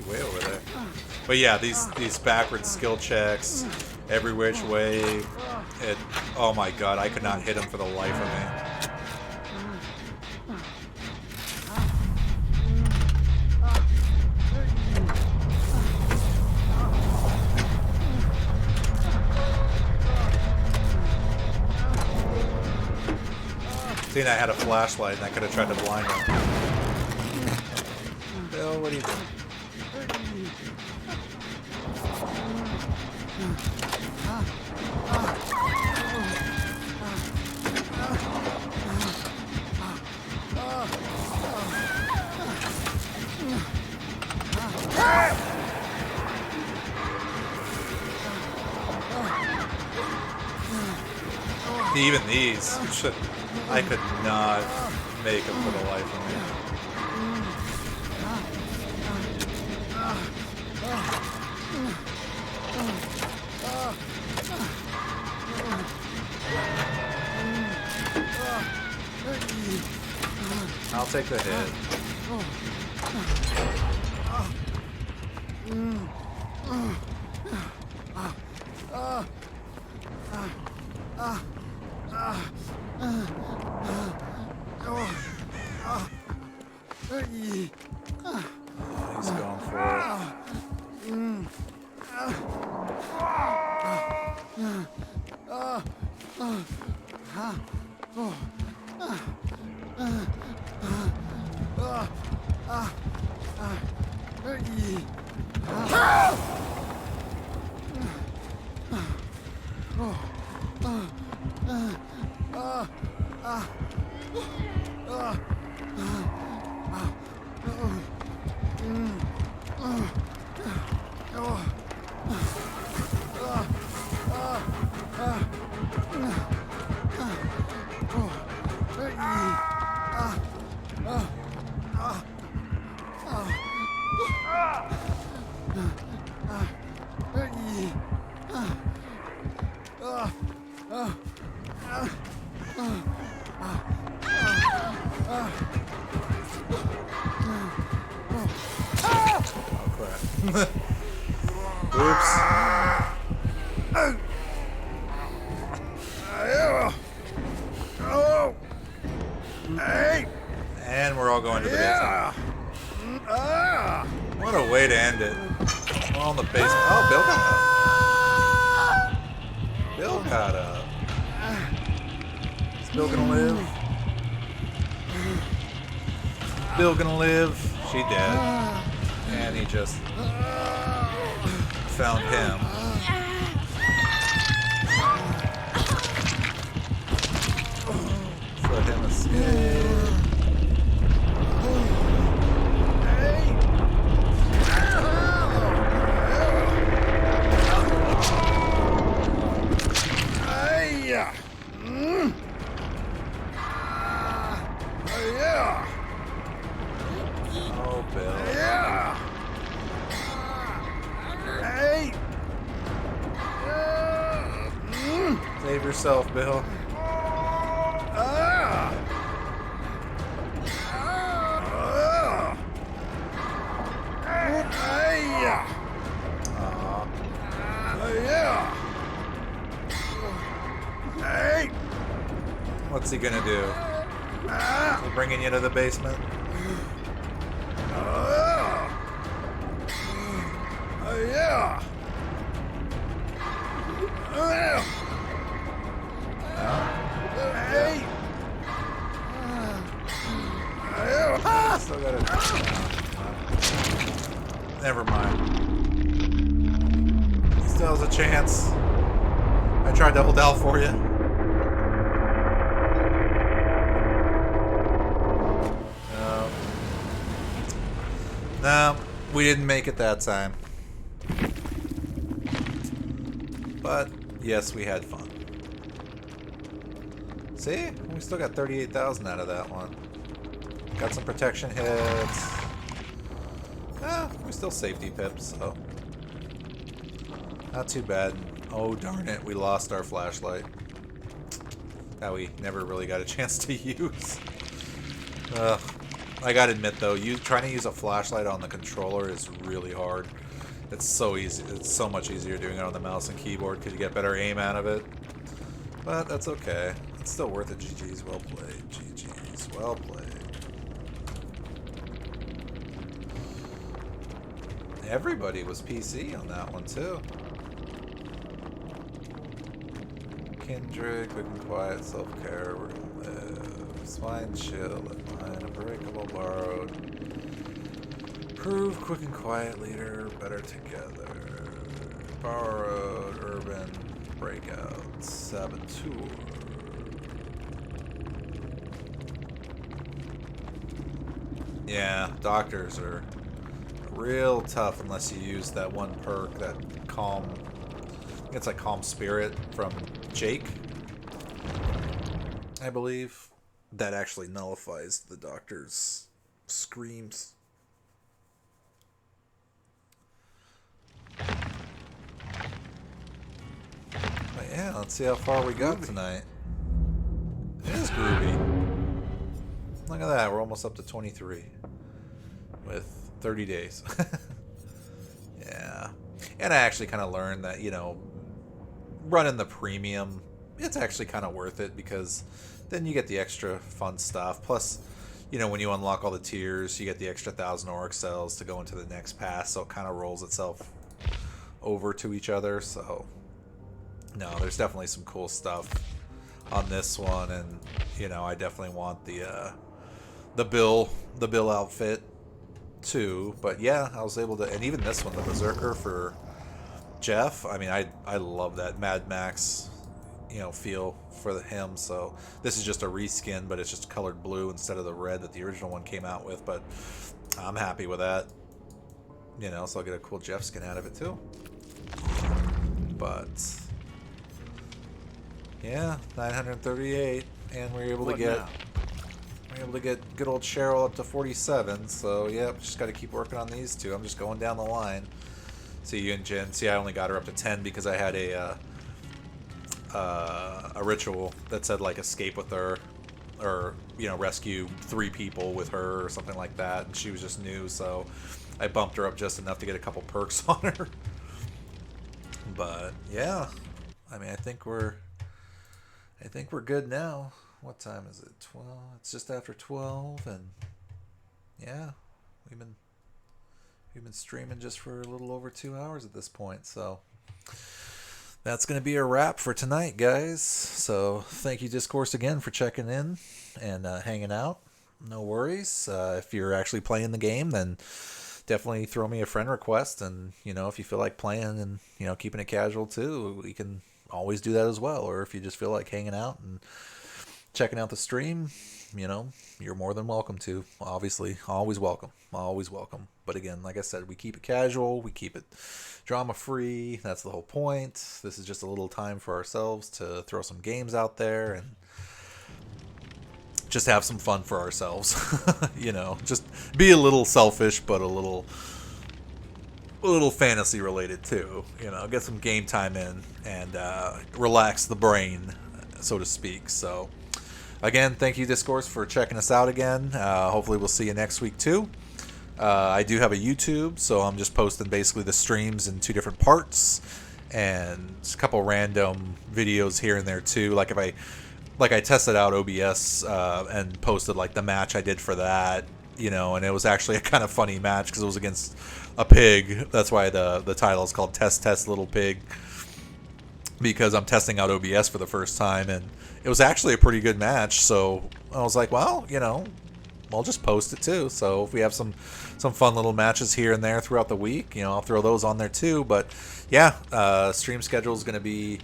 way over there. But yeah, these backward skill checks, every which way, oh my god, I could not hit him for the life of me. Seeing I had a flashlight and I could have tried to blind him. Bill, what are you doing? Even these, I could not make them for the life of me. I'll take the hit. He's going for it. Oh crap. Oops. Oh! Hey! And we're all going to the basement. Yeah! Ah! What a way to end it. We're all in the basement. Oh, Bill got up. Is Bill gonna live? Bill gonna live? She dead. And he just found him. Let him escape. Yeah. Yeah. Oh, Bill. Yeah. Hey. Save yourself, Bill. Yeah. Yeah. Hey. What's he gonna do? Is he bringing you to the basement? Yeah. Hey. Still got it. Never mind. Still has a chance. I tried to hold out for you. No, we didn't make it that time. But yes, we had fun. See? We still got 38,000 out of that one. Got some protection hits. We still safety pips, so not too bad. Oh darn it, we lost our flashlight. That we never really got a chance to use. I gotta admit though, trying to use a flashlight on the controller is really hard. It's so easy. It's so much easier doing it on the mouse and keyboard because you get better aim out of it. But that's okay. It's still worth it. GG's, well played. GG's, well played. Everybody was PC on that one too. Kindred, quick and quiet, self-care, we're gonna live. Spine chill, line, unbreakable, borrowed. Prove, quick and quiet leader, better together. Borrowed, urban, breakout, saboteur. Yeah, doctors are real tough unless you use that one perk, that calm. I think it's like calm spirit from Jake, I believe. That actually nullifies the doctor's screams. But yeah, let's see how far we got tonight. It is groovy. Look at that, we're almost up to 23 with 30 days. Yeah. And I actually kind of learned that, you know, running the premium, it's actually kind of worth it because then you get the extra fun stuff. Plus, you know, when you unlock all the tiers, you get the extra 1,000 Auric cells to go into the next pass, so it kind of rolls itself over to each other. So, no, there's definitely some cool stuff on this one, and you know, I definitely want the Bill outfit too. But yeah, I was able to, and even this one, the Berserker for Jeff. I mean, I love that Mad Max, you know, feel for him. So this is just a reskin, but it's just colored blue instead of the red that the original one came out with. But I'm happy with that. You know, so I'll get a cool Jeff skin out of it too. But yeah, 938, and we were able to get. We're able to get good old Cheryl up to 47, so yep, just got to keep working on these two. I'm just going down the line. See you and Jen. See, I only got her up to 10 because I had a a ritual that said like escape with her, or rescue 3 people with her or something like that, and she was just new, so I bumped her up just enough to get a couple perks on her. But yeah, I mean, I think we're good now. What time is it? 12. It's just after 12, and yeah, we've been streaming just for a little over 2 hours at this point. So that's going to be a wrap for tonight, guys. So thank you, Discourse, again for checking in and hanging out. No worries. If you're actually playing the game, then definitely throw me a friend request. And, if you feel like playing and, keeping it casual too, we can always do that as well. Or if you just feel like hanging out and checking out the stream, you're more than welcome to. Obviously, always welcome. Always welcome. But again, like I said, we keep it casual. We keep it drama-free. That's the whole point. This is just a little time for ourselves to throw some games out there and just have some fun for ourselves. Just be a little selfish, but a little fantasy related too. Get some game time in and relax the brain, so to speak. So again, thank you, Discourse, for checking us out again. Hopefully we'll see you next week too. I do have a YouTube, so I'm just posting basically the streams in 2 different parts and a couple random videos here and there too. Like I tested out OBS and posted like the match I did for that, and it was actually a kind of funny match because it was against a pig. That's why the title is called Test Little Pig, because I'm testing out OBS for the first time, and it was actually a pretty good match. So I was like, well, I'll just post it too. So if we have some fun little matches here and there throughout the week, I'll throw those on there too. But yeah, stream schedule is going to be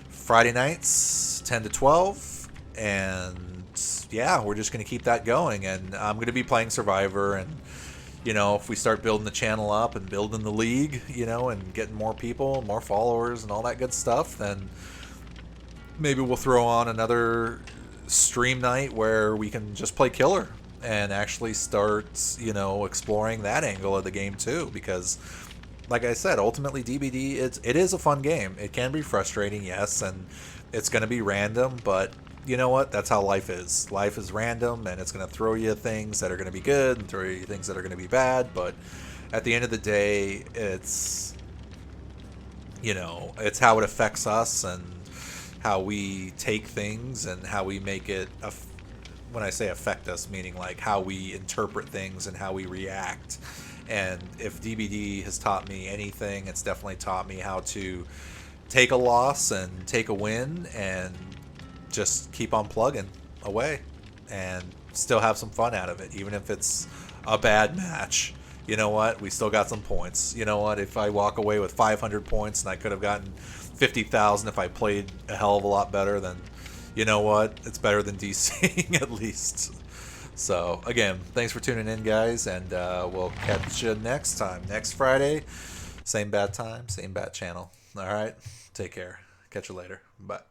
Friday nights 10 to 12, and yeah, we're just going to keep that going. And I'm going to be playing Survivor, and if we start building the channel up and building the league, and getting more people, more followers, and all that good stuff, then maybe we'll throw on another stream night where we can just play killer and actually start, exploring that angle of the game too. Because, like I said, ultimately DBD, it is a fun game. It can be frustrating, yes, and it's going to be random, but you know what? That's how life is. Life is random, and it's going to throw you things that are going to be good and throw you things that are going to be bad. But at the end of the day, it's how it affects us and how we take things and how we make it. When I say affect us, meaning like how we interpret things and how we react. And if DBD has taught me anything, it's definitely taught me how to take a loss and take a win and just keep on plugging away and still have some fun out of it, even if it's a bad match. You know what? We still got some points. You know what? If I walk away with 500 points and I could have gotten 50,000 if I played a hell of a lot better, then you know what? It's better than DCing at least. So again, thanks for tuning in, guys, and we'll catch you next time. Next Friday, same bad time, same bad channel. All right? Take care. Catch you later. Bye.